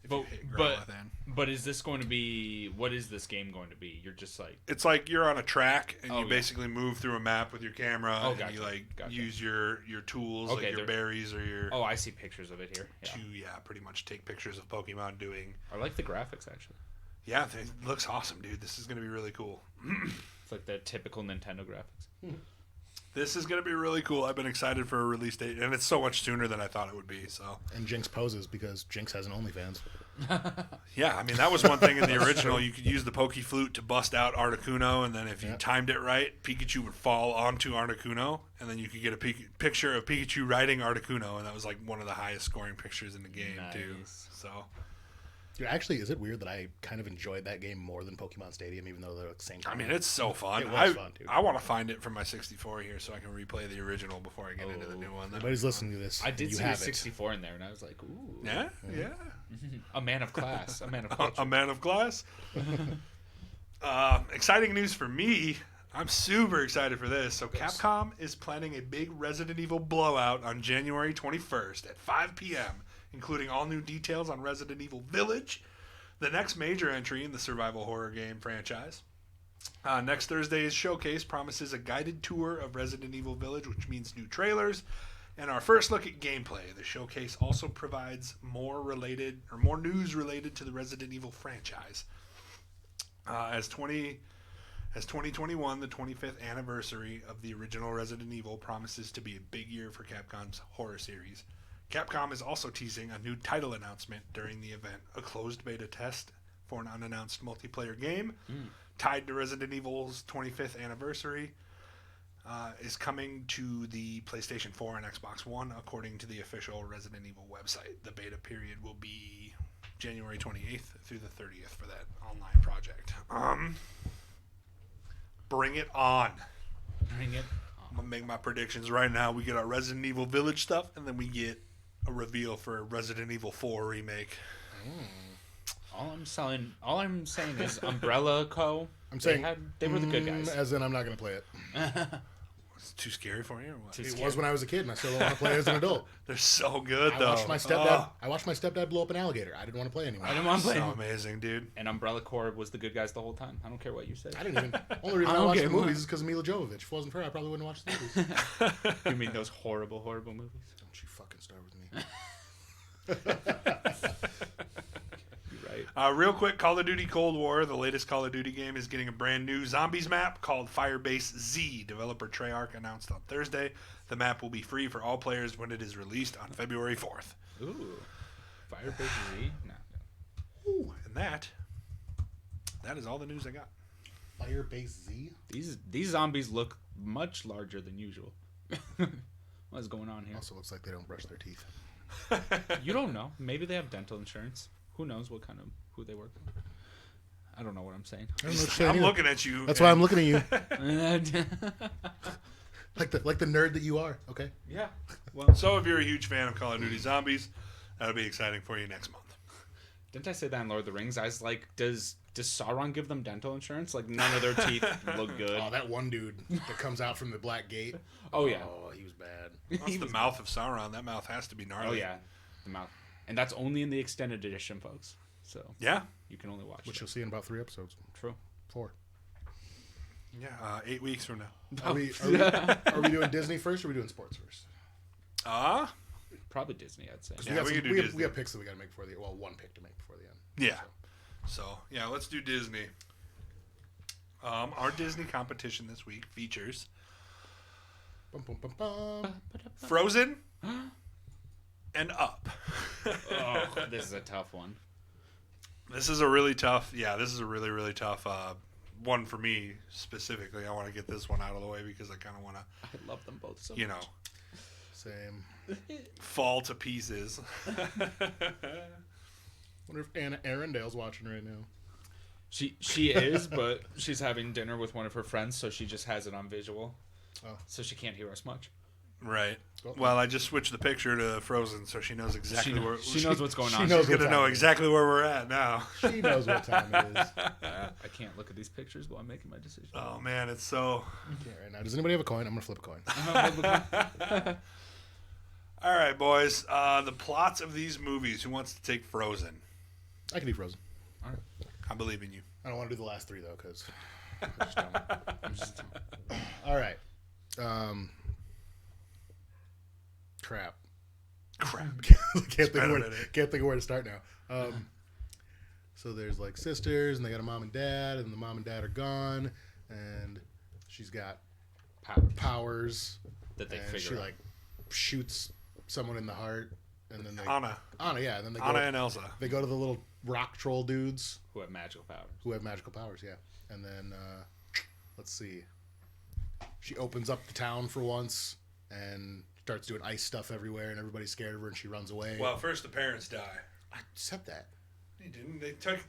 If you hit Growlithe in. But is this going to be? What is this game going to be? You're just like. It's like you're on a track and you yeah. basically move through a map with your camera and gotcha. you Gotcha. use your tools, Okay, like your berries or your Oh, I see pictures of it here. Yeah. to pretty much take pictures of Pokemon doing. I like the graphics actually. Yeah, it looks awesome, dude. This is gonna be really cool. It's like the typical Nintendo graphics. This is going to be really cool. I've been excited for a release date, and it's so much sooner than I thought it would be. So. And Jinx poses because Jinx has an OnlyFans. Yeah, I mean, that was one thing in the original. You could use the Poke Flute to bust out Articuno, and then if you timed it right, Pikachu would fall onto Articuno, and then you could get a picture of Pikachu riding Articuno, and that was like one of the highest scoring pictures in the game, too. So. Dude, actually, is it weird that I kind of enjoyed that game more than Pokemon Stadium, even though they're at the same time? I mean, it's so fun. It was fun, dude. I want to find it from my 64 here so I can replay the original before I get into the new one. Nobody's listening to this. I did see a 64 in there, and I was like, ooh. Yeah. A man of class. A man of culture. A man of class. Exciting news for me. I'm super excited for this. So Capcom is planning a big Resident Evil blowout on January 21st at 5 p.m., including all new details on Resident Evil Village, the next major entry in the survival horror game franchise. Next Thursday's showcase promises a guided tour of Resident Evil Village, which means new trailers, and our first look at gameplay. The showcase also provides more news related to the Resident Evil franchise. As 2021, the 25th anniversary of the original Resident Evil, promises to be a big year for Capcom's horror series. Capcom is also teasing a new title announcement during the event, a closed beta test for an unannounced multiplayer game tied to Resident Evil's 25th anniversary. Is coming to the PlayStation 4 and Xbox One, according to the official Resident Evil website. The beta period will be January 28th through the 30th for that online project. Bring it on. Bring it on. I'm going to make my predictions right now. We get our Resident Evil Village stuff, and then we get a reveal for Resident Evil 4 remake. All I'm saying is Umbrella Co. They were the good guys. As in, I'm not going to play it. It's too scary for you or what? It was when I was a kid, and I still don't want to play as an adult. They're so good, though. I watched my stepdad blow up an alligator. I didn't want to play anymore. I didn't want to play. So amazing, dude. And Umbrella Corps was the good guys the whole time. I don't care what you say. I didn't even. Only reason I watched the movies is because of Mila Jovovich. If it wasn't for her, I probably wouldn't watch the movies. You mean those horrible, horrible movies? Don't you fucking start with me. Right. Real quick, Call of Duty Cold War, the latest Call of Duty game, is getting a brand new zombies map called Firebase Z. Developer Treyarch announced on Thursday. The map will be free for all players when it is released on February 4th. Ooh. Firebase Z? No. Ooh, and that is all the news I got. Firebase Z? These zombies look much larger than usual. What's going on here? Also looks like they don't brush their teeth. You don't know. Maybe they have dental insurance. Who knows who they work with? I don't know what I'm saying. I'm looking at you. That's why I'm looking at you. like the nerd that you are. Okay. Yeah. Well, so if you're a huge fan of Call of Duty Zombies, that'll be exciting for you next month. Didn't I say that in Lord of the Rings? I was like, does Sauron give them dental insurance? Like, none of their teeth look good. Oh, that one dude that comes out from the Black Gate. Oh, yeah. Oh, he was bad. That's the mouth of Sauron. That mouth has to be gnarly. Oh, yeah. The mouth. And that's only in the extended edition, folks. So yeah, you can only watch which you'll see in about 3 episodes. True. 4. Yeah, 8 weeks from now. Are we doing Disney first, or are we doing sports first? Probably Disney, I'd say. Yeah, we can do Disney. We have picks that we got to make before the one pick to make before the end. Yeah. So yeah, let's do Disney. Our Disney competition this week features Frozen and Up. Oh, this is a tough one. This is a really tough. Yeah, this is a really, really tough one for me specifically. I want to get this one out of the way because I kind of want to. I love them both so much. Same. Fall to pieces. Wonder if Anna Arundale's watching right now. She is, but she's having dinner with one of her friends, so she just has it on visual. Oh. So she can't hear us much. Right. Well, I just switched the picture to Frozen, so she knows exactly where. She knows what's going on. She's going to know exactly where we're at now. She knows what time it is. I can't look at these pictures while I'm making my decision. Oh man, it's so. Yeah, right now. Does anybody have a coin? I'm gonna flip a coin. All right, boys. The plots of these movies. Who wants to take Frozen? I can do Frozen. All right. I believe in you. I don't want to do the last 3 though, because. All right. Crap. Can't think of where to start now. So there's like sisters, and they got a mom and dad, and the mom and dad are gone, and she's got powers that they and figure she out. like shoots someone in the heart, and then Anna, yeah, and then they Anna and Elsa. They go to the little rock troll dudes who have magical powers. Yeah, and then let's see, she opens up the town for once and starts doing ice stuff everywhere, and everybody's scared of her, and she runs away. Well, first the parents die. I said that. They didn't.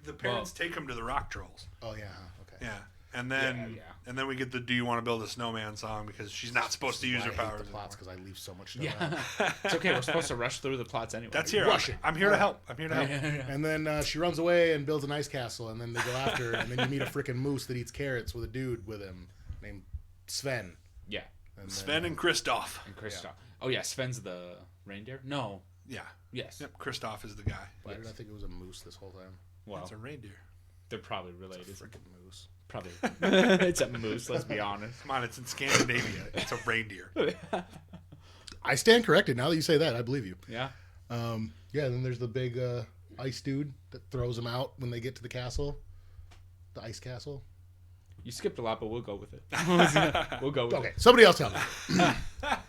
The parents take them to the rock trolls. Oh yeah, okay. Yeah. And then, and then we get the "Do You Want to Build a Snowman" song because she's not supposed to use her powers. I hate the plots because I leave so much stuff Yeah, out. it's okay. We're supposed to rush through the plots anyway. That's here. Rush it. I'm here to help. I'm here to help. And then she runs away and builds an ice castle, and then they go after her, and then you meet a freaking moose that eats carrots with a dude with him named Sven. Yeah. And Sven and Kristoff. Yeah. Oh yeah, Sven's the reindeer. No. Yeah. Yes. Yep. Kristoff is the guy. Why did I think it was a moose this whole time? Well, it's a reindeer. They're probably related. It's a freaking moose. Probably. It's a moose. Let's be honest. Come on, it's in Scandinavia. It's a reindeer. I stand corrected. Now that you say that, I believe you. Yeah. Yeah. And then there's the big ice dude that throws them out when they get to the castle, the ice castle. You skipped a lot, but we'll go with it. We'll go with Okay, it. somebody else tell me.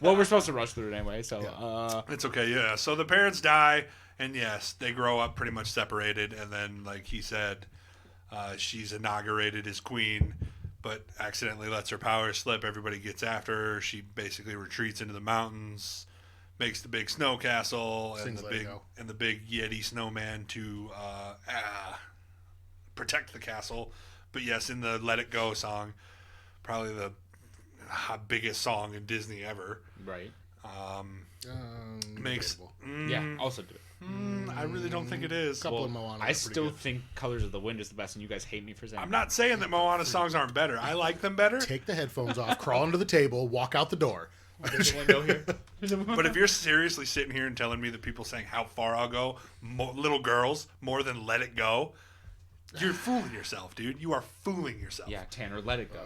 Well, we're supposed to rush through it anyway, so It's okay. Yeah. So the parents die, and yes, they grow up pretty much separated, and then, like he said, she's inaugurated as queen, but accidentally lets her power slip. Everybody gets after her. She basically retreats into the mountains, makes the big snow castle, and the big Yeti snowman to protect the castle. But yes, in the "Let It Go" song, probably the biggest song in Disney ever. right. Makes Yeah, also do it. I really don't think it is. A couple of Moana. I still think "Colors of the Wind" is the best, and you guys hate me for saying. I'm not saying that Moana songs aren't better. I like them better. Take the headphones off, crawl under the table, walk out the door. There's a window here. But if you're seriously sitting here and telling me that people saying "How Far I'll Go," little girls more than "Let It Go," you're fooling yourself, dude. You are fooling yourself. Yeah, Tanner, let it go.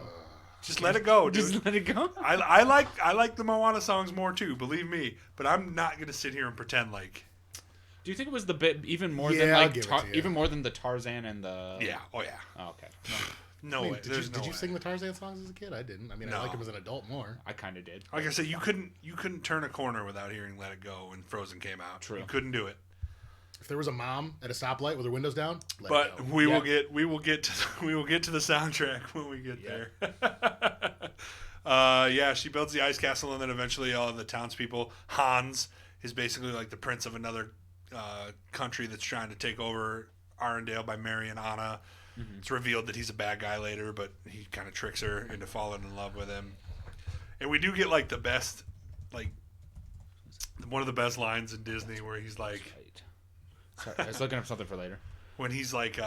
Just let it go, dude. Just let it go. I like the Moana songs more too, believe me. But I'm not gonna sit here and pretend like. Do you think it was the bit even more Yeah, than I'll like give it to you. even more than the Tarzan and the? Yeah. Oh yeah. Oh, okay. No way. Did you sing the Tarzan songs as a kid? I didn't. I mean, No. I like them as an adult more. I kind of did. Like I said, you couldn't turn a corner without hearing "Let It Go" when Frozen came out. True. You couldn't do it. If there was a mom at a stoplight with her windows down, let But it go. we will get to the soundtrack when we get there. Yeah, she builds the ice castle, and then eventually all of the townspeople. Hans is basically like the prince of another country that's trying to take over Arendelle by marrying Anna. Mm-hmm. It's revealed that he's a bad guy later, but he kind of tricks her into falling in love with him. And we do get like the best, like one of the best lines in Disney where he's like. Sorry, I was looking up something for later. When he's like,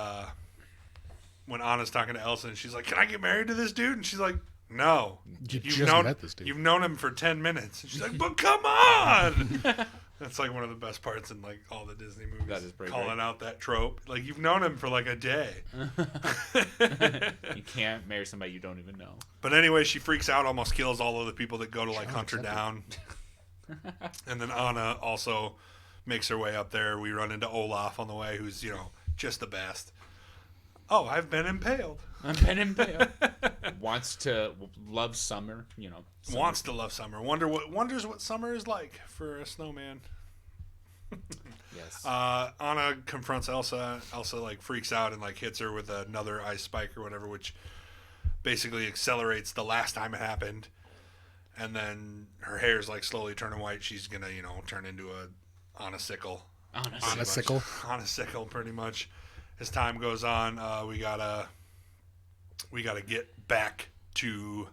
when Anna's talking to Elsa and she's like, "Can I get married to this dude?" And she's like, "No, met this dude. You've known him for 10 minutes." And she's like, "But come on!" That's like one of the best parts in like all the Disney movies. That is pretty calling great. out that trope. Like you've known him for like a day. You can't marry somebody you don't even know. But anyway, she freaks out, almost kills all of the people that go to like hunt her down. And then Anna also makes her way up there. We run into Olaf on the way, who's, just the best. Oh, I've been impaled. Wants to love summer, Summer. Wants to love summer. Wonders what summer is like for a snowman. Yes. Anna confronts Elsa. Elsa like freaks out and like hits her with another ice spike or whatever, which basically accelerates the last time it happened. And then her hair's like slowly turning white. She's gonna, turn into a Anna sickle. Anna sickle. Anna sickle, pretty much. As time goes on, we gotta get back to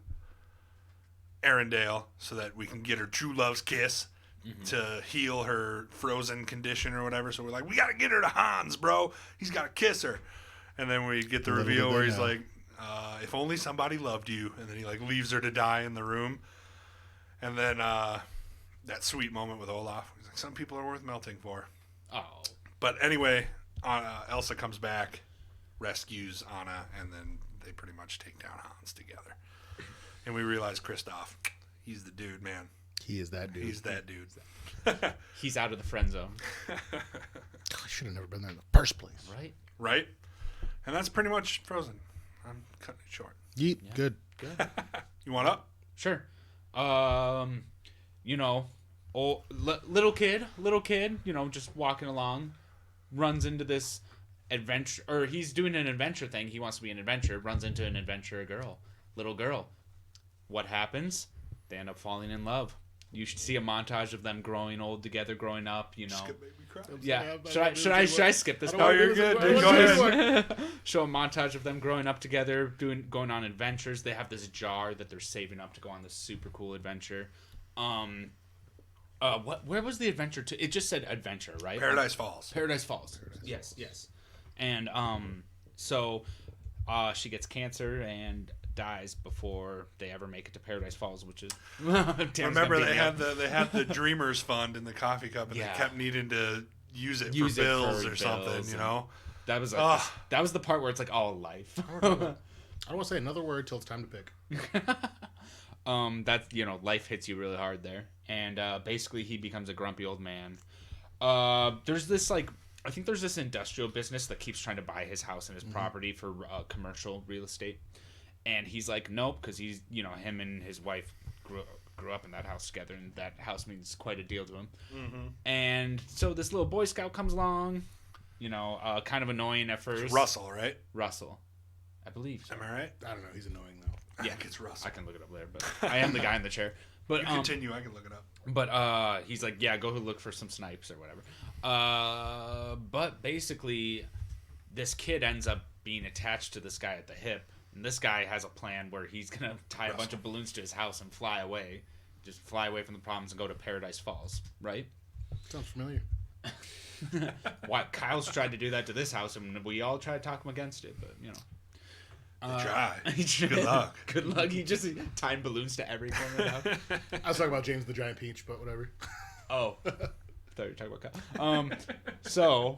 Arendelle so that we can get her true love's kiss to heal her frozen condition or whatever. So we're like, we gotta get her to Hans, bro. He's gotta kiss her. And then we get the reveal where he's like, if only somebody loved you. And then he like leaves her to die in the room. And then that sweet moment with Olaf. He's like, some people are worth melting for. Oh. But anyway, Elsa comes back, rescues Anna, and then they pretty much take down Hans together. And we realize Kristoff, he's the dude, man. He is that dude. He's that dude. He's out of the friend zone. I should have never been there in the first place. Right? Right? And that's pretty much Frozen. I'm cutting it short. Yeet. Yeah. Good. You want up? Sure. You know, little kid, you know, just walking along, runs into this adventure, or he's doing an adventure thing. He wants to be an adventurer, runs into an adventurer little girl. What happens? They end up falling in love. You should see a montage of them growing old together, growing up, you know. Yeah. Should I skip this part? Oh, you're good. Go ahead. Show a montage of them growing up together, going on adventures. They have this jar that they're saving up to go on this super cool adventure. Where was the adventure to? It just said adventure, right? Paradise Falls. Paradise Falls. Yes. And so she gets cancer and dies before they ever make it to Paradise Falls, which is remember they had the Dreamers Fund in the coffee cup, and they kept needing to use it for bills or something, you know. That was like that was the part where it's like all life. I don't want to say another word till it's time to pick. That's, you know, life hits you really hard there, and basically he becomes a grumpy old man. There's this like, I think there's this industrial business that keeps trying to buy his house and his property for commercial real estate. And he's like, nope, because he's, you know, him and his wife grew up in that house together, and that house means quite a deal to him. Mm-hmm. And so this little Boy Scout comes along, you know, kind of annoying at first. It's Russell, right? Russell, I believe. Am I right? I don't know. He's annoying though. Yeah, it's Russell. I can look it up later, but I am the guy in the chair. But you continue. I can look it up. But he's like, yeah, go look for some snipes or whatever. But basically, this kid ends up being attached to this guy at the hip. And this guy has a plan where he's going to tie a bunch of balloons to his house and fly away. Just fly away from the problems and go to Paradise Falls, right? Sounds familiar. Why Kyle's tried to do that to this house, and we all tried to talk him against it, but, you know. Try. Good luck. Good luck. He just tied balloons to every corner of the house. I was talking about James the Giant Peach, but whatever. Oh. I thought you were talking about Kyle. So,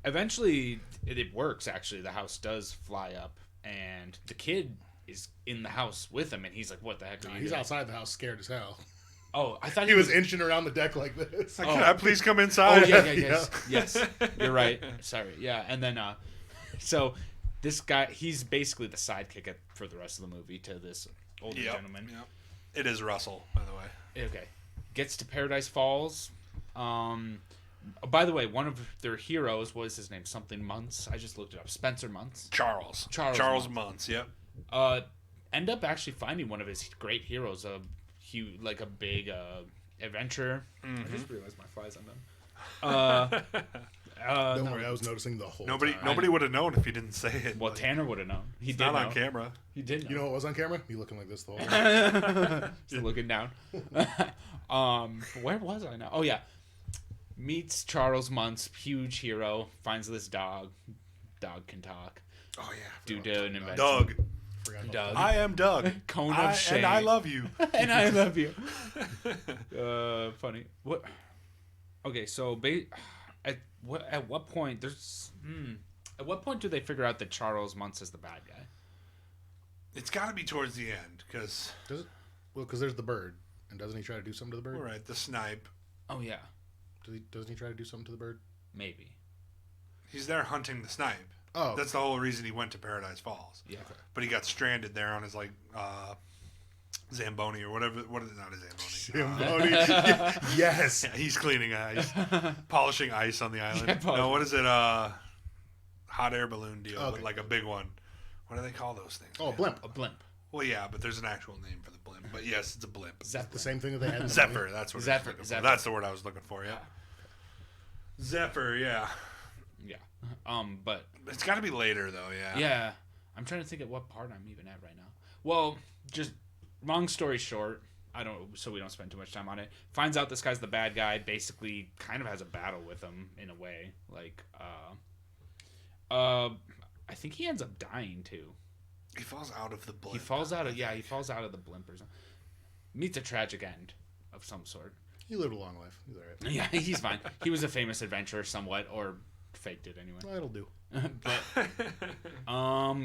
eventually, it works, actually. The house does fly up. And the kid is in the house with him, and he's like, "What the heck are you?" He's doing? outside the house, scared as hell. Oh, I thought he was inching around the deck like this. Can I please come inside? Oh, yes. You're right. Sorry. Yeah, and then, so this guy, he's basically the sidekick for the rest of the movie to this older gentleman. Yep. It is Russell, by the way. Okay. Gets to Paradise Falls. By the way, one of their heroes was his name something Muntz. I just looked it up. Spencer Muntz. Charles Muntz. Yep. End up actually finding one of his great heroes, a big adventure. Mm-hmm. I just realized my fly's undone. Don't worry, I was noticing the whole time. Nobody would have known if you didn't say it. Well, Tanner would have known. He did not know. On camera. He did know. You know what was on camera? Me looking like this the whole time. Just looking down. Where was I now? Oh, yeah. Meets Charles Muntz, huge hero, finds this dog. Dog can talk. Oh, yeah. Due to an invention. Doug. I am Doug. Cone of shame. And I love you. And I love you. Funny. What? Okay, so at what point at what point do they figure out that Charles Muntz is the bad guy? It's got to be towards the end, because... Because there's the bird. And doesn't he try to do something to the bird? All right, the snipe. Oh, yeah. Doesn't he try to do something to the bird? Maybe. He's there hunting the snipe. Oh. That's the whole reason he went to Paradise Falls. Yeah. But he got stranded there on his, Zamboni or whatever. What is it? Not a Zamboni. Zamboni. Yes. Yeah, he's cleaning ice. Polishing ice on the island. Yeah, no, what is it? Hot air balloon deal. Okay. But like a big one. What do they call those things? Oh, man? a blimp. Well, yeah, but there's an actual name for the blimp. But yes, it's a blimp. Is that the same thing that they had in the Zephyr, movie? that's what Zephyr. That's the word I was looking for, yeah. Zephyr, yeah. Yeah. But it's got to be later though, yeah. Yeah. I'm trying to think at what part I'm even at right now. Well, just long story short, so we don't spend too much time on it. Finds out this guy's the bad guy, basically kind of has a battle with him in a way. I think he ends up dying too. He falls out of the blimp. He falls out of the blimp or something. Meets a tragic end of some sort. He lived a long life. He's all right. Yeah, he's fine. He was a famous adventurer somewhat, or faked it anyway. Well, it'll do. But,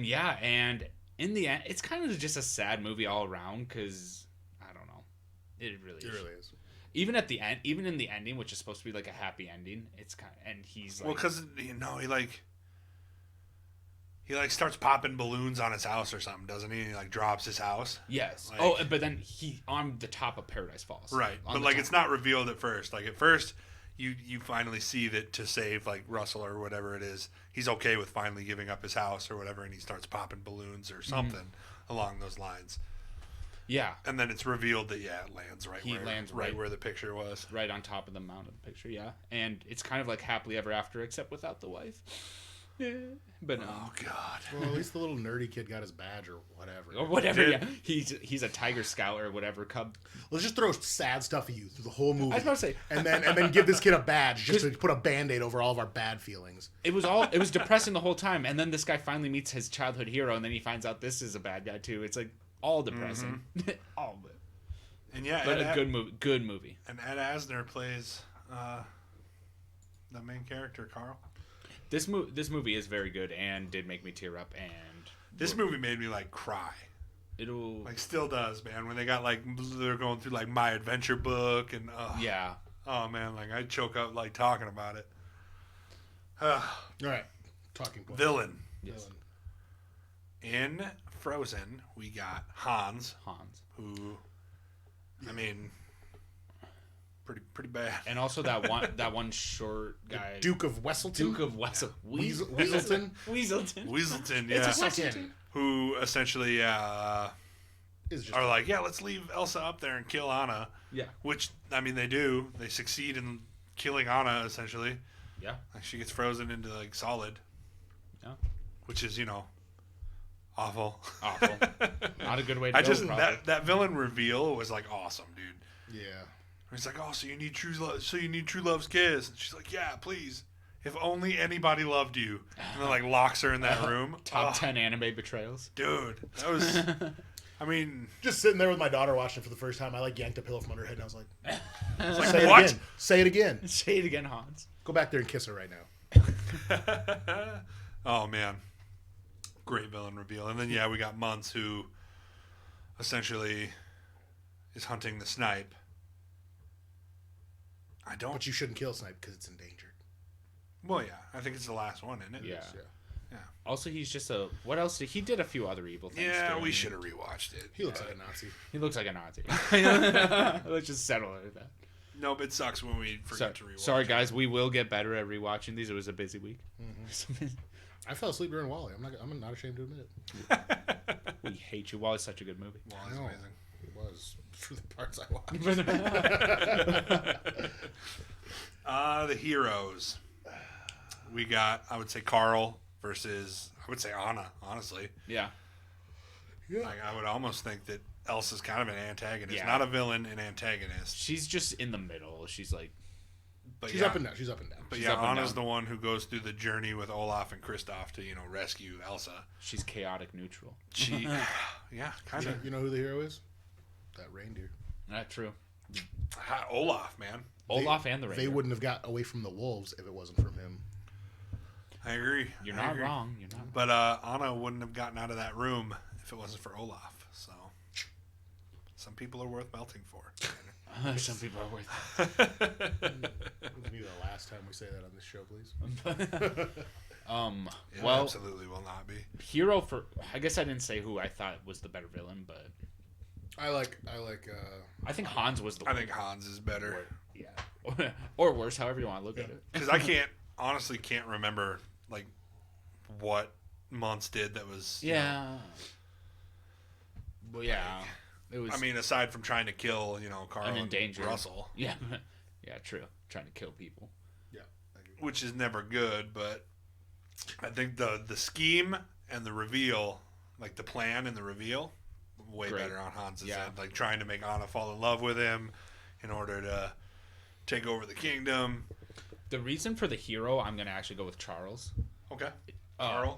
yeah, and in the end, it's kind of just a sad movie all around, because, I don't know. It really is. Even at the end, even in the ending, which is supposed to be like a happy ending, it's kind of, and he's like... Well, because, he He like starts popping balloons on his house or something, doesn't he? He like drops his house. Yes. Like, but then he on the top of Paradise Falls. Right. But like it's not revealed at first. Like at first you finally see that to save like Russell or whatever it is, he's okay with finally giving up his house or whatever, and he starts popping balloons or something along those lines. Yeah. And then it's revealed that it lands right where the picture was. Right on top of the mount of the picture, yeah. And it's kind of like happily ever after, except without the wife. Yeah. But oh god. Well, at least the little nerdy kid got his badge or whatever. Or whatever, yeah. He's a Tiger Scout or whatever cub. Let's just throw sad stuff at you through the whole movie. I was about to say, and then give this kid a badge just to put a Band-Aid over all of our bad feelings. It was depressing the whole time, and then this guy finally meets his childhood hero, and then he finds out this is a bad guy too. It's like all depressing, all of it. And yeah, but a good movie. And Ed Asner plays the main character, Carl. This movie is very good and did make me tear up. And this movie made me like cry. It'll like still does, man. When they got like they're going through like My Adventure book and yeah. Oh man, like I choke up like talking about it. All right, talking point. Villain. Yes. In Frozen, we got Hans, who, I mean, pretty bad. And also that one short guy, the Duke of Weselton. Weaselton. Weaselton, yeah. It's a second. Who essentially are like, yeah, let's leave Elsa up there and kill Anna. Yeah. Which I mean, they do. They succeed in killing Anna essentially. Yeah. Like she gets frozen into like solid. Yeah. Which is awful. Not a good way to go. That villain reveal was like awesome, dude. Yeah. He's like, oh, so you need true love's kiss, and she's like, yeah, please. If only anybody loved you. And then like locks her in that room. Top 10 anime betrayals. Dude, that was. I mean, just sitting there with my daughter watching it for the first time, I like yanked a pillow from under her head, and I was like, say what? Again. Say it again. Say it again, Hans. Go back there and kiss her right now. Oh man, great villain reveal. And then we got Muntz, who essentially is hunting the snipe. But you shouldn't kill snipe because it's endangered. Well, yeah, I think it's the last one, isn't it? Yeah. Also, he's just what else he did a few other evil things. Yeah, we should have rewatched it. He looks like a Nazi. He looks like a Nazi. Let's just settle it with that. No, but it sucks when we forget to rewatch. Sorry, guys. We will get better at rewatching these. It was a busy week. Mm-hmm. I fell asleep during Wall-E. I'm not ashamed to admit it. We hate you. Wall-E's such a good movie. Wall-E's amazing. It was for the parts I watched. The heroes. We got, I would say, Carl versus, I would say, Anna, honestly. Yeah. Like, I would almost think that Elsa's kind of an antagonist. Yeah. Not a villain, an antagonist. She's just in the middle. She's like... She's up and down. But Anna's the one who goes through the journey with Olaf and Kristoff to, rescue Elsa. She's chaotic neutral. Yeah, kind of. You know who the hero is? That reindeer. Not true. Olaf, man. Olaf and the reindeer. They wouldn't have got away from the wolves if it wasn't from him. I agree. You're not wrong. But Anna wouldn't have gotten out of that room if it wasn't for Olaf. So some people are worth melting for. Some people are worth it. It'll be the last time we say that on this show, please. It absolutely will not be. Hero for... I guess I didn't say who I thought was the better villain, but... I think Hans was the one. I think Hans is better. Or worse, however you want to look at it. Because I honestly can't remember, like, what Muntz did that was... Yeah. Well, yeah. Like, it was... I mean, aside from trying to kill, Carl and Russell. Yeah. Yeah, true. Trying to kill people. Yeah. Which is never good, but I think the scheme and the reveal, like the plan and the reveal, way better on Hans's end. Like trying to make Anna fall in love with him in order to take over the kingdom. The reason for the hero, I'm going to actually go with Charles. Okay. Carl,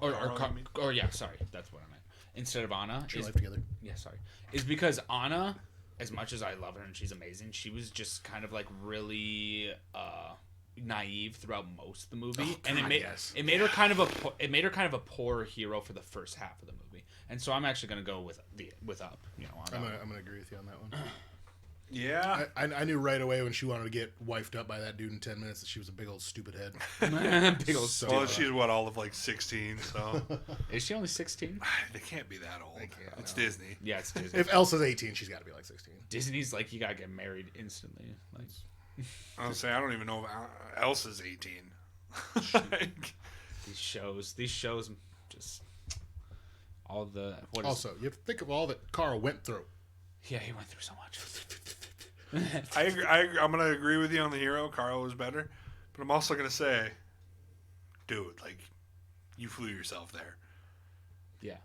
yeah, sorry. That's what I meant. Instead of Anna. Put your life together. Yeah, sorry. Is because Anna, as much as I love her and she's amazing, she was just kind of like really naive throughout most of the movie, and it made her kind of a poor hero for the first half of the movie. And so I'm actually going to go with Up. I'm going to agree with you on that one. Yeah. I knew right away when she wanted to get wifed up by that dude in 10 minutes that she was a big old stupid head. Big old So- Well, she's all of like 16, so Is she only 16? they can't be that old. They can't, It's no. Disney. Yeah, it's Disney. If Elsa's 18, she's got to be like 16. Disney's like, you gotta get married instantly. Like, I was saying, I don't even know if Elsa's 18. Like, these shows, just all the what is Also, you have to think of all that Carl went through. yeah, he went through so much. I agree, I'm going to agree with you on the hero. Carl was better. But I'm also going to say, dude, like, you flew yourself there. Yeah,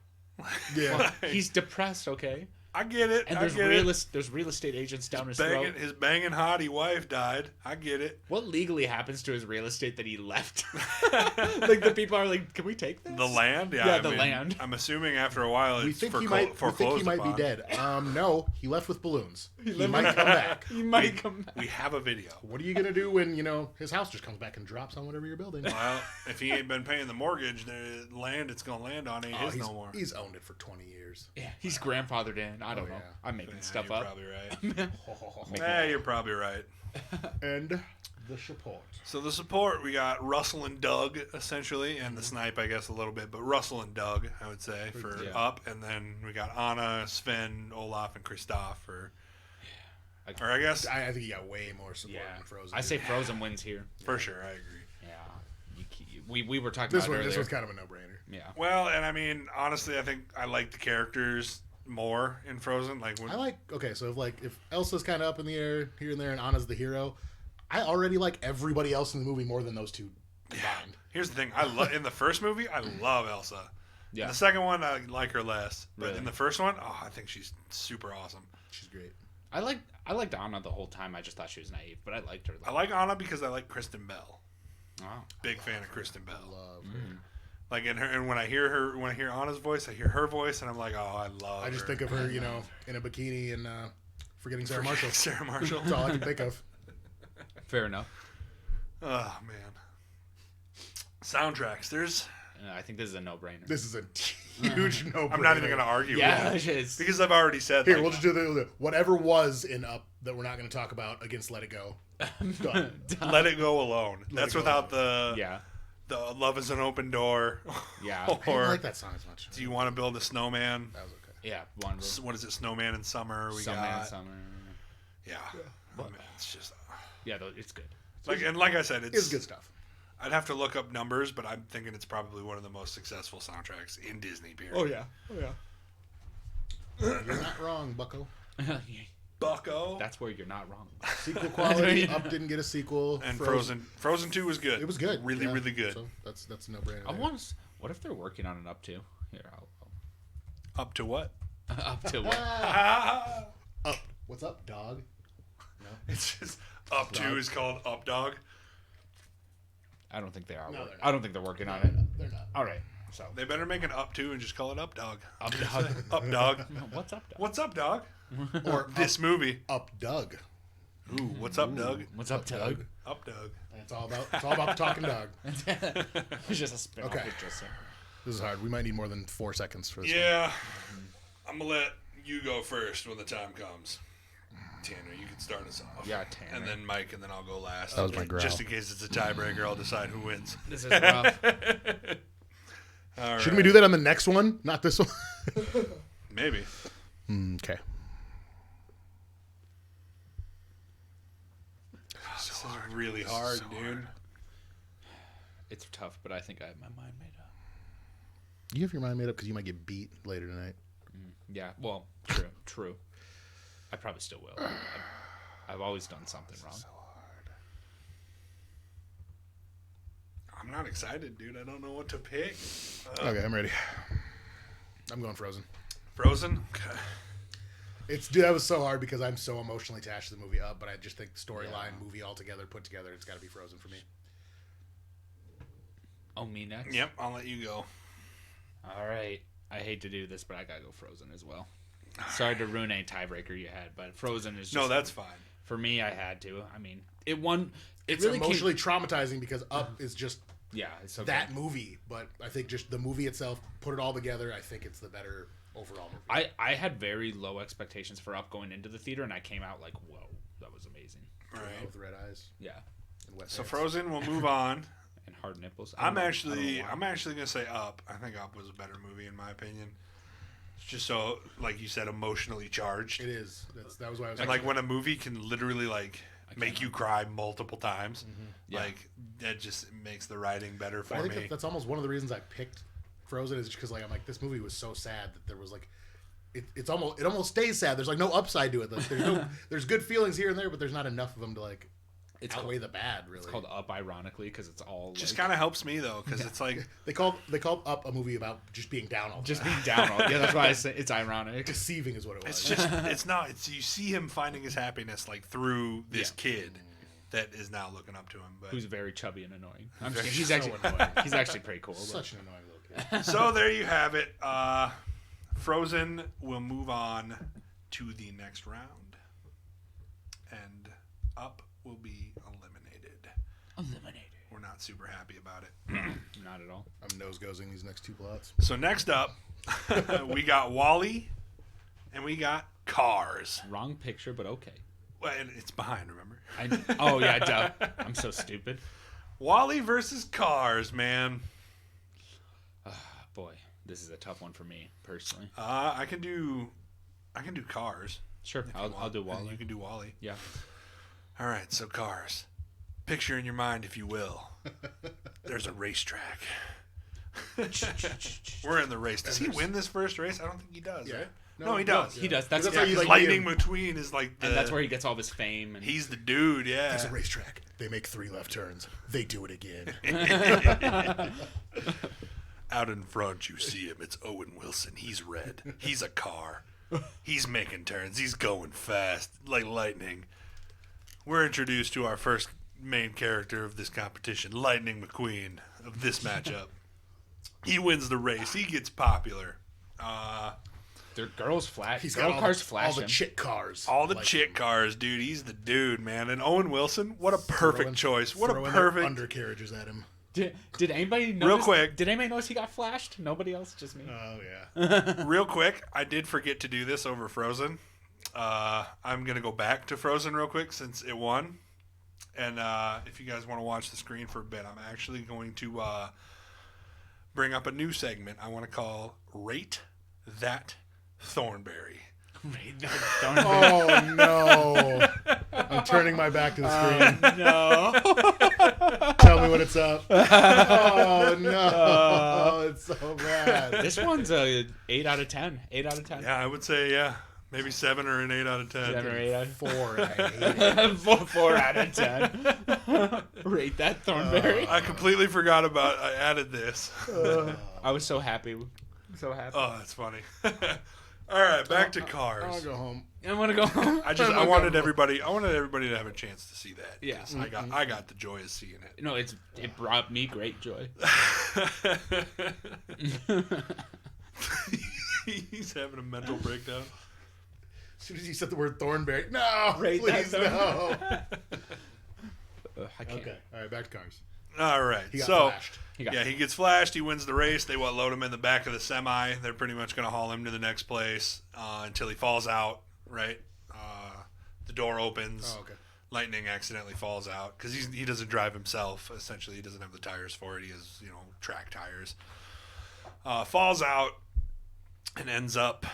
Yeah. Like, he's depressed. Okay, I get it. and I get it. there's real estate agents down his throat. His banging hottie wife died. I get it. What legally happens to his real estate that he left? Like the people are like, can we take this? The land? Yeah, Yeah, I the mean, land. I'm assuming after a while We it's think foreclosed he might be upon. dead. No, he left with balloons. He left might come back. He might come back. We have a video. What are you gonna do when his house just comes back and drops on whatever you're building? Well, if he ain't been paying the mortgage, the land it's going to land on ain't his no more. He's owned it for 20 years. Yeah, he's grandfathered in. I don't know. yeah. I'm making Yeah, stuff you're up. probably right. Making- Yeah, you're probably right. And the support. So the support, we got Russell and Doug, essentially, and the snipe, I guess, a little bit, but Russell and Doug, I would say, for Yeah. up. And then we got Anna, Sven, Olaf, and Kristoff for... Like- Or I guess, I think he got way more support Yeah, than Frozen. I did. say Frozen wins here. for sure, I agree. Yeah, we were talking this about one. it This earlier. was kind of a no-brainer. Yeah, Well, and I mean, honestly, I think I like the characters more in Frozen. Like when, So if Elsa's kind of up in the air here and there, and Anna's the hero, I already like everybody else in the movie more than those two combined. Here's the thing: in the first movie, I love Elsa. yeah. In the second one, I like her less. But Really? in the first one, I think she's super awesome. She's great. I liked Anna the whole time. I just thought she was naive, but I liked her. I like Anna because I like Kristen Bell. Oh. Big fan of Kristen Bell. Love Mm. her. Like and when I hear Anna's voice, I hear her voice, and I'm like, oh, I love. I just her. think of her, in a bikini and forgetting Sarah Marshall. Sarah Marshall. That's all I can think of. Fair enough. Oh man. Soundtracks. There's. I think this is a no-brainer. This is a huge no-brainer. I'm not even gonna argue. Yeah, with it it is. because I've already said. Here, like, we'll just do the whatever was in Up that we're not going to talk about against Let It Go. Done. Let It Go alone. That's It Go without Alone. Yeah, the Love Is an Open Door. yeah, I didn't Or like that song as much. Do you want to build a snowman? That was okay. yeah. One What is it? Snowman in summer. We summer, got. summer. Yeah. I mean, it's just Yeah, it's good. like I said, It's good stuff. I'd have to look up numbers, but I'm thinking it's probably one of the most successful soundtracks in Disney. Period. Oh yeah. You're not wrong, Bucko. Bucko. That's where you're not wrong. Sequel quality. Up didn't get a sequel. And Frozen 2 was good. It was good. Really, yeah. really good. So that's a no-brainer. I there. want. What if they're working on an up to? Here, Up to what? up to what? Up. What's up, dog? It's just Up Dog. 2 is called Up Dog. I don't think they are. No, they're not. I don't think they're working on it. They're not. All right. So They better make an Up 2 and just call it Up Dog. up dog. Up Dog. What's up, dog? What's up, dog? Or This movie. Up Doug. Ooh, what's up, Doug? What's up, Doug? Up Doug. And it's all about the talking dog. It's just a spin off. Okay. This is hard. We might need more than 4 seconds for this. Yeah. I'm going to let you go first when the time comes. Tanner, you can start us off. Yeah, Tanner. And then Mike, and then I'll go last. That was my growl. Just in case it's a tiebreaker, I'll decide who wins. This is rough. All right. Shouldn't we do that on the next one? Not this one? Maybe. Okay. This is really hard, dude. It's tough, but I think I have my mind made up. You have your mind made up because you might get beat later tonight. Yeah. Well, true. I probably still will. I've always done something wrong. I'm not excited, dude. I don't know what to pick. Okay, I'm ready. I'm going Frozen. Frozen? Okay. That was so hard because I'm so emotionally attached to the movie Up, but I just think storyline, movie altogether, put together, it's got to be Frozen for me. Oh, me next? Yep, I'll let you go. All right. I hate to do this, but I gotta go Frozen as well. Sorry to ruin any tiebreaker you had, but Frozen is just... No, that's fine. For me, I had to. I mean, it won... It's really emotionally traumatizing because Up is just Yeah, it's okay. that movie, but I think just the movie itself, put it all together, I think it's the better overall movie. I had very low expectations for Up going into the theater, and I came out like, whoa, that was amazing. Right. With red eyes. Yeah. And wet So pants. Frozen, we'll move on. And hard nipples. I'm actually gonna say Up. I think Up was a better movie in my opinion. It's just so, like you said, emotionally charged. It is. That was why I was And like when a movie can literally like make you cry multiple times, Yeah. like that just makes the writing better for I think me. that's almost one of the reasons I picked Frozen, is just because like I'm like, this movie was so sad that there was like it almost stays sad. There's like no upside to it. There's good feelings here and there, but there's not enough of them to like outweigh the bad. Really, It's called Up, ironically, because it's all just like, kind of helps me though, because it's like they call Up a movie about just being down all the just time. being down. Yeah, that's why I say it's ironic. Deceiving is what it was. it's just it's not. It's you see him finding his happiness like through this kid that is now looking up to him. But Who's very chubby and annoying. I'm Very just kidding. He's so actually annoying. he's actually pretty cool. Such an annoying little kid. so there you have it. Frozen will move on to the next round, and Up will be eliminated. We're not super happy about it. Not at all. I'm nose-gozing these next two plots. So next up, we got Wall-E, and we got Cars. Wrong picture, but okay. Well, and it's behind, remember? Oh yeah, duh. I'm so stupid. Wall-E versus Cars, man. Boy, this is a tough one for me personally. I can do Cars. Sure, I'll do And Wall-E. you can do Wall-E. Yeah. All right, so Cars. Picture in your mind, if you will. There's a racetrack. We're in the race. Does he win this first race? I don't think he does, right? No, he does. He does. That's That's yeah, how you Because like Lightning him. McQueen is like the. and that's where he gets all of his fame. And he's the dude, yeah. There's a racetrack. They make 3 left turns. They do it again. Out in front, you see him. It's Owen Wilson. He's red. He's a car. He's making turns. He's going fast, like lightning. We're introduced to our first main character of this competition, Lightning McQueen, of this matchup. He wins the race. He gets popular. their girls flash. He's Girl got cars all flash the him. chick cars. All the Like, chick cars, dude. He's the dude, man. And Owen Wilson, what a perfect throwing- choice. What a throwing perfect. their undercarriages at him. Did anybody notice? Real quick. Did anybody notice he got flashed? Nobody else, just me. Oh yeah. Real quick, I did forget to do this over Frozen. I'm going to go back to Frozen real quick since it won. And if you guys want to watch the screen for a bit, I'm actually going to bring up a new segment I want to call Rate That Thornberry. Oh no! I'm turning my back to the screen. No. Tell me when it's up. Oh no! It's so bad. This one's a 8 out of 10. 8 out of 10. Yeah, I would say, yeah. Maybe 7 or an 8 out of 10. 7 or 8 out of 4. I hate it. 4 out of 10. Rate that Thornberry. I completely forgot about I added this. I was so happy. So happy. Oh, that's funny. All right, back to I want Cars. to go home. I want to go home. I wanted everybody to have a chance to see that. Yeah. 'Cause I got the joy of seeing it. No, it brought me great joy. He's having a mental breakdown. As soon as you said the word Thornberry, no, Rate that please no. I can't. Okay, all right, back to Cars. All right, He got so flashed. He got he gets flashed. He wins the race. They load him in the back of the semi. They're pretty much going to haul him to the next place until he falls out. Right, the door opens. Oh, okay. Lightning accidentally falls out because he doesn't drive himself. Essentially, he doesn't have the tires for it. He has track tires. Falls out and ends up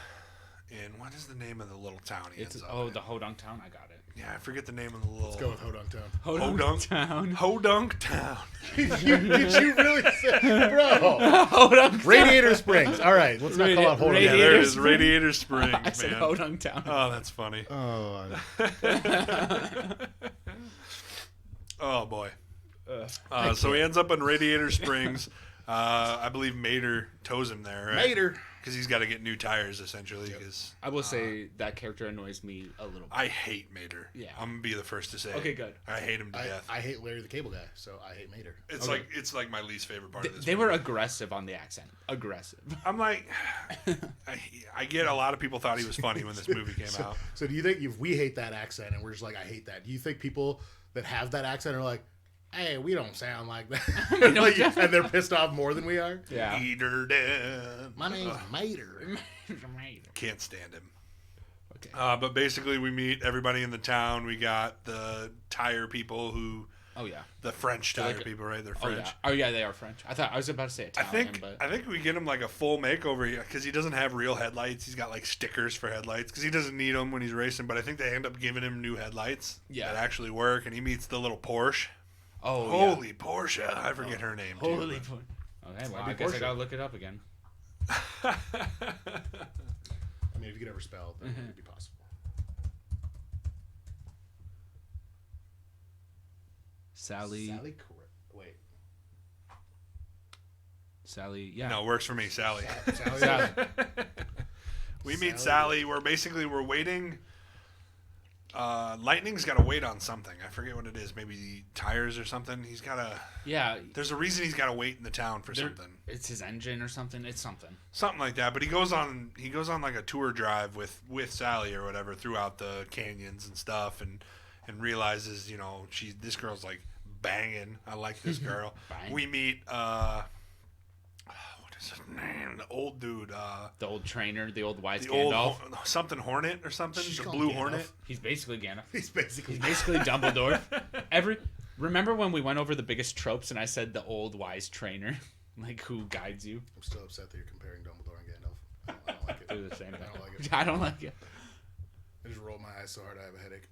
in what is the name of the little town he ends up in? the Hodunk Town. I got it. Yeah, I forget the name of the little. Let's go with Hodunk Town. Hodunk Town. Hodunk Town. Did you really say, bro? Hodunk Radiator Springs. All right, let's not call it Hodunk. Yeah, Radiator there it is, Springs. Radiator Springs, I said man. Hodunk Town. Oh, that's funny. Oh, Oh boy. I So he ends up in Radiator Springs. I believe Mater tows him there, right? Mater. Because he's got to get new tires, essentially. Because I will say that character annoys me a little bit. I hate Mater. Yeah. I'm gonna be the first to say. Okay, it. good. I hate him to death. I hate Larry the Cable Guy, so I hate Mater. It's like my least favorite part of this. They movie. were aggressive on the accent. Aggressive. I'm like, I get a lot of people thought he was funny when this movie came out. So do you think if we hate that accent and we're just like, I hate that, do you think people that have that accent are like, hey, we don't sound like that. Like, and they're pissed off more than we are. Yeah. Mater Dan. My name's Mater. Can't stand him. Okay. But basically, we meet everybody in the town. We got the tire people who... Oh, yeah. The French tire people, right? They're French. Oh, yeah, they are French. I was about to say Italian, I think we get him like a full makeover because he doesn't have real headlights. He's got like stickers for headlights because he doesn't need them when he's racing. But I think they end up giving him new headlights that actually work. And he meets the little Porsche. Oh, Holy Porsche. I forget her name, too. Holy Porsche. Okay, well, I guess I gotta look it up again. I mean, if you could ever spell, then it would be possible. Sally, yeah. No, works for me, Sally. Sally. We meet Sally. We're waiting. Lightning's got to wait on something. I forget what it is. Maybe tires or something. He's got to... Yeah. There's a reason he's got to wait in the town for something. It's his engine or something. It's something. Something like that. But he goes on like a tour drive with Sally or whatever throughout the canyons and stuff and realizes, this girl's like banging. I like this girl. We meet what is his name? The old dude. The old trainer, the old wise Gandalf. Something Hornet or something. She's the called Blue Gandalf. Hornet. He's basically Gandalf. He's basically Dumbledore. Remember when we went over the biggest tropes and I said the old wise trainer, like who guides you? I'm still upset that you're comparing Dumbledore and Gandalf. I don't like it. They're the same thing. I don't like it. I don't like it. I just rolled my eyes so hard I have a headache.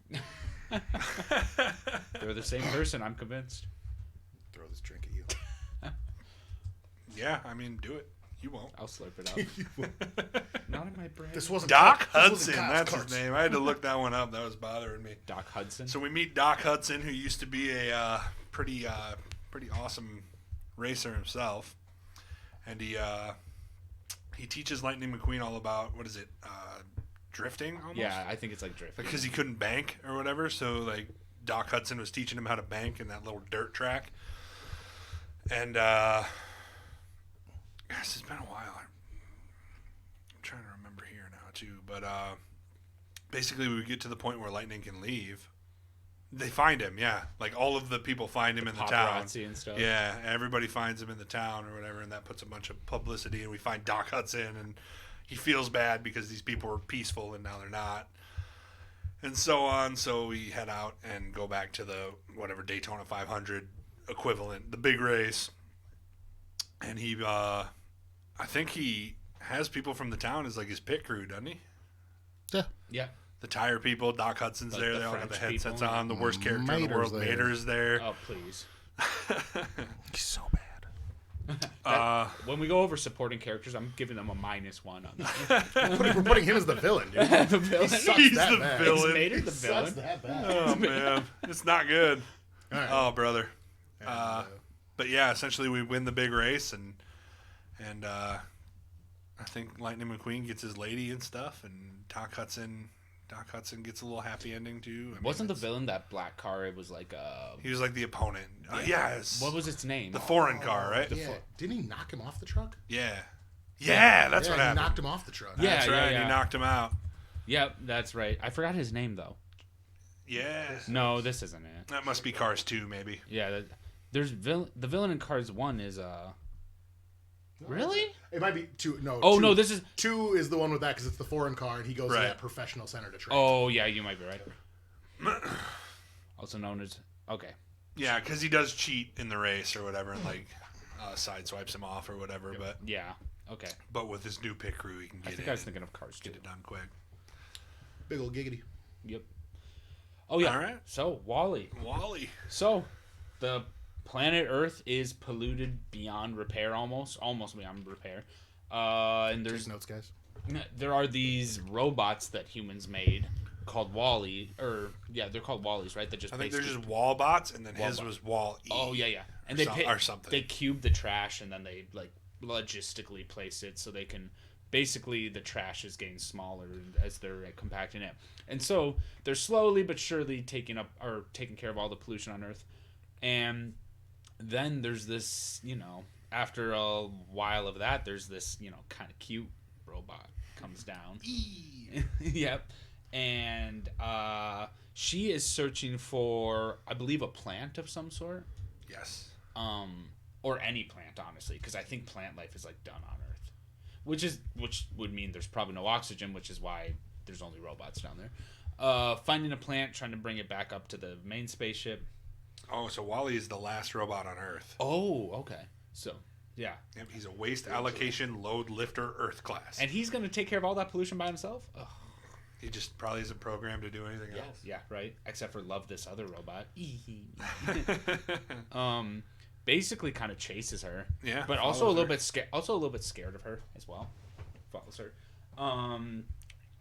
They're the same person, I'm convinced. Throw this drink at you. Yeah, I mean, do it. You won't. I'll slurp it up. Not in my brain. This wasn't Doc this Hudson. wasn't That's Cops. his name. I had to look that one up. That was bothering me. Doc Hudson. So we meet Doc Hudson, who used to be a pretty awesome racer himself, and he teaches Lightning McQueen all about what is it, drifting? Almost? Yeah, I think it's like drifting. Because he couldn't bank or whatever, so like Doc Hudson was teaching him how to bank in that little dirt track, and gosh, it's been a while. I'm trying to remember here now too, but basically we get to the point where Lightning can leave. They find him, yeah. Like all of the people find him in the town. Paparazzi and stuff. Yeah, everybody finds him in the town or whatever, and that puts a bunch of publicity. And we find Doc Hudson, and he feels bad because these people were peaceful and now they're not, and so on. So we head out and go back to the whatever Daytona 500 equivalent, the big race. And he, I think he has people from the town as like his pit crew, doesn't he? Yeah. Yeah. The tire people, Doc Hudson's Like there. the They all got the French headsets people. on. The worst character in the world, Mater's there. Oh, please. He's so bad. When we go over supporting characters, I'm giving them a -1 on that. We're putting him as the villain, dude. The villain. Sucks He's that the bad. villain. Is Mater the Sucks villain? that bad. Oh man, it's not good. All right. Oh brother. And, But yeah, essentially we win the big race, and I think Lightning McQueen gets his lady and stuff, and Doc Hudson gets a little happy ending too. I mean, Wasn't the villain that black car? It was like He was like the opponent. Yes. What was its name? The foreign car, right? yeah. Didn't he knock him off the truck? Yeah. Yeah, that's what he happened. knocked him off the truck. Yeah. That's right. He knocked him out. Yep, that's right. I forgot his name though. Yeah. No, this isn't it. That must be Cars 2, maybe. Yeah, there's the villain in Cars 1 is Really? It might be two. No. Oh two, no, this is. 2 is the one with that because it's the foreign car and he goes to Right. that professional center to train. Oh yeah, you might be right. Also known as Yeah, because he does cheat in the race or whatever, and like sideswipes him off or whatever. yeah. Okay. But with his new pit crew, he can I get think in I was and thinking of Cars 2. get it done quick. Big old giggity. Yep. Oh yeah. All right. So Wally. Wally. So the planet Earth is polluted beyond repair, almost beyond repair. And There's notes, guys. there are these robots that humans made called Wally, or yeah, they're called Wallies, right? That just I think they're basically- just wall bots, and then his Wallbot. was wall E. Oh yeah, and or they or something. They cube the trash, and then they like logistically place it so they can. Basically, the trash is getting smaller as they're compacting it, and so they're slowly but surely taking care of all the pollution on Earth, and then there's this, after a while of that, there's this, kind of cute robot comes down. Yep, and she is searching for, I believe, a plant of some sort. Yes. Or any plant, honestly, because I think plant life is like done on Earth, which would mean there's probably no oxygen, which is why there's only robots down there. Finding a plant, trying to bring it back up to the main spaceship. Oh, so Wally is the last robot on Earth. Oh, okay. So, yeah. Yep, he's a waste allocation load lifter Earth class. And he's going to take care of all that pollution by himself? Ugh. He just probably isn't programmed to do anything else. Yeah, right. Except for love this other robot. Basically kind of chases her. Yeah. But also a little bit scared. Also a little bit scared of her as well. Follows her.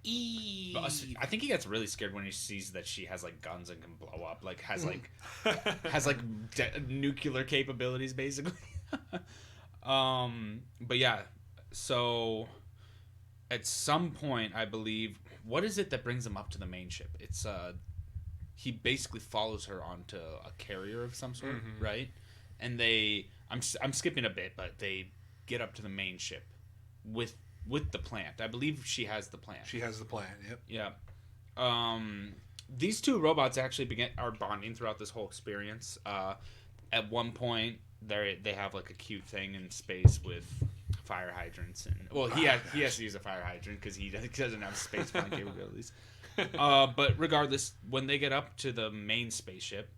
Eve. I think he gets really scared when he sees that she has like guns and can blow up. Like has nuclear capabilities basically. But yeah. So at some point, I believe, what is it that brings him up to the main ship? It's he basically follows her onto a carrier of some sort, right? And I'm skipping a bit, but they get up to the main ship with the plant. I believe she has the plant. She has the plant. Yep. Yeah. These two robots actually are bonding throughout this whole experience. At one point, they have like a cute thing in space with fire hydrants, and he has to use a fire hydrant because he doesn't have space flying capabilities. But regardless, when they get up to the main spaceship,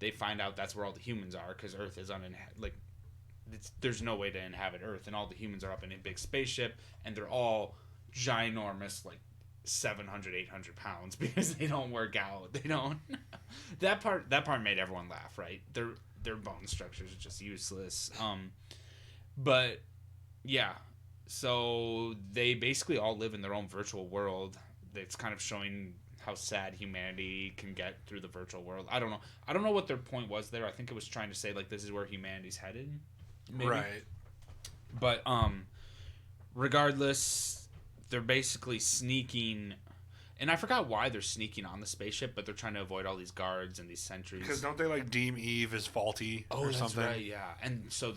they find out that's where all the humans are because Earth is there's no way to inhabit Earth, and all the humans are up in a big spaceship, and they're all ginormous, like 700, 800 pounds because they don't work out. They don't. That part made everyone laugh, right? Their bone structures are just useless. But yeah, so they basically all live in their own virtual world. It's kind of showing how sad humanity can get through the virtual world. I don't know what their point was there. I think it was trying to say like this is where humanity's headed. Maybe. Right. But regardless, they're basically sneaking, and I forgot why they're sneaking on the spaceship, but they're trying to avoid all these guards and these sentries. Because don't they like deem Eve as faulty or something? Right, yeah. And so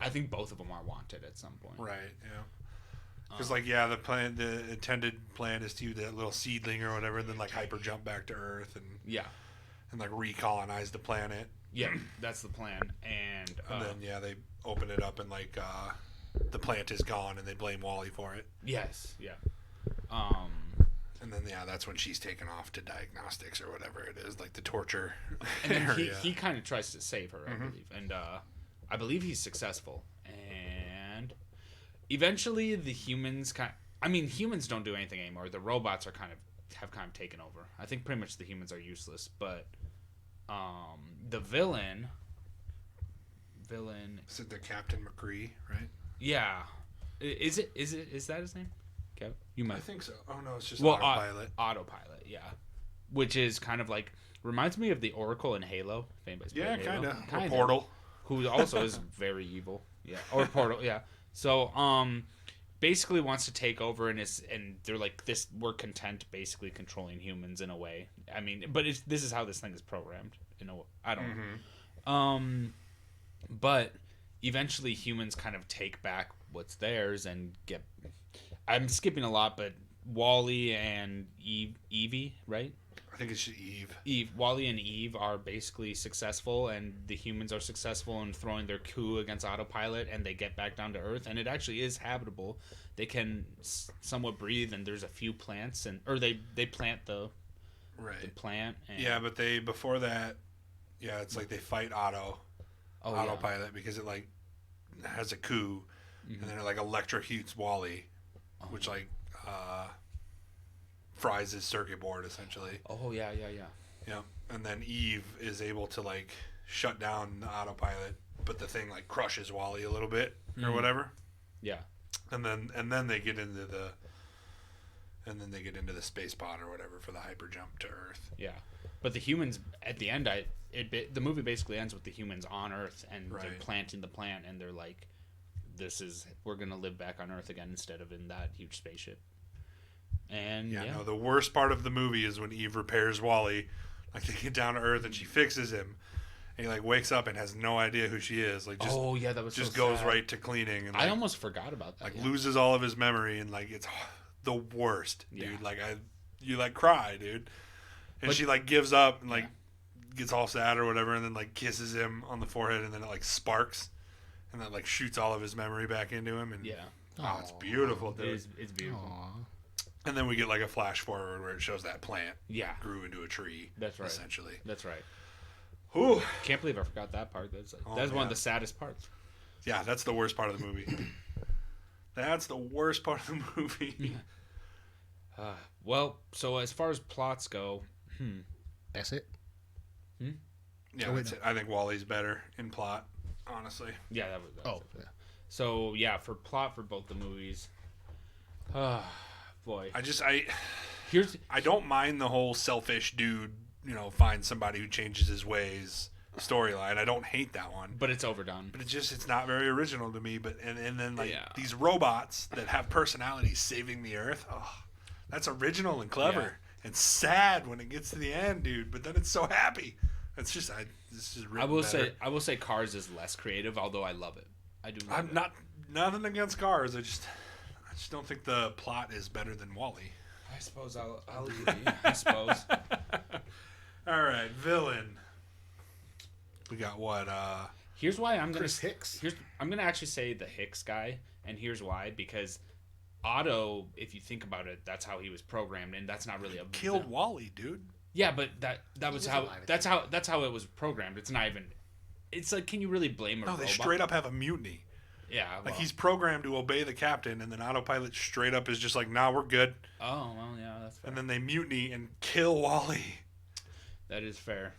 I think both of them are wanted at some point. Right, yeah. Because the intended plan is to use that little seedling or whatever, and then like hyper jump back to Earth and like recolonize the planet. Yeah, that's the plan. And then they open it up and like the plant is gone, and they blame Wally for it. Yes, yeah. And then that's when she's taken off to diagnostics or whatever it is, like the torture and then area. He kind of tries to save her, I believe, and I believe he's successful. And eventually, the humans humans don't do anything anymore. The robots have kind of taken over. I think pretty much the humans are useless, but the villain. Is it the Captain McCree, right? Yeah, is that his name? Kevin? You might. I think so. Oh no, it's just Autopilot. Autopilot, yeah. Which is kind of like reminds me of the Oracle in Halo. If anybody's played Halo. Or Portal. Who also is very evil. Yeah. Or Portal, yeah. So basically wants to take over and they're like this. We're content basically controlling humans in a way. I mean, but this is how this thing is programmed. I don't know. But eventually humans kind of take back what's theirs and get. I'm skipping a lot, but Wally and Evie, right? I think it's Eve. Wally and Eve are basically successful, and the humans are successful in throwing their coup against Autopilot, and they get back down to Earth, and it actually is habitable. They can somewhat breathe, and there's a few plants, they plant the plant. And, but before that, it's like they fight Autopilot because it like has a coup, and then it like electrocutes Wally, which like fries his circuit board essentially. Oh yeah. Yeah, and then Eve is able to like shut down the Autopilot, but the thing like crushes Wally a little bit or whatever. Yeah, and then they get into the space pod or whatever for the hyper jump to Earth. Yeah, but the humans at the end, the movie basically ends with the humans on Earth, and they're planting the plant, and they're like, we're gonna live back on Earth again instead of in that huge spaceship. And no, the worst part of the movie is when Eve repairs Wally. Like they get down to Earth and she fixes him, and he like wakes up and has no idea who she is. Like just that was just so goes sad. right to cleaning. And I almost forgot about that. Like loses all of his memory, and like it's the worst, dude. Yeah. Like you like cry, dude. And she like gives up and like gets all sad or whatever, and then like kisses him on the forehead, and then it like sparks, and then like shoots all of his memory back into him. And it's beautiful, dude. It's beautiful. Aww. And then we get like a flash forward where it shows that plant grew into a tree. That's right. Essentially. That's right. Ooh. Can't believe I forgot that part. That's one of the saddest parts. Yeah, that's the worst part of the movie. That's the worst part of the movie. Well, so as far as plots go, That's it. Yeah, that's it. I think Wally's better in plot, honestly. Yeah, that was it. Yeah. So yeah, for plot for both the movies, boy. I don't mind the whole selfish dude, find somebody who changes his ways storyline. I don't hate that one. But it's overdone. But it's not very original to me. But and then these robots that have personalities saving the earth. Oh, that's original and clever and sad when it gets to the end, dude. But then it's so happy. It's just this is I will say Cars is less creative, although I love it. I do. I'm nothing against Cars. I just don't think the plot is better than Wall-E. I suppose I'll agree. I suppose. All right, villain. We got what? Here's why I'm gonna Chris Hicks. I'm gonna actually say the Hicks guy, and here's why. Because Otto, if you think about it, that's how he was programmed, and that's not really a killed Wall-E, dude. Yeah, but that was how that's how it was programmed. It's not even. It's like, can you really blame a robot? No, they straight up have a mutiny. Yeah, like he's programmed to obey the captain, and then autopilot straight up is just like, "Nah, we're good." Oh well, yeah, that's fair. And then they mutiny and kill Wall-E. That is fair.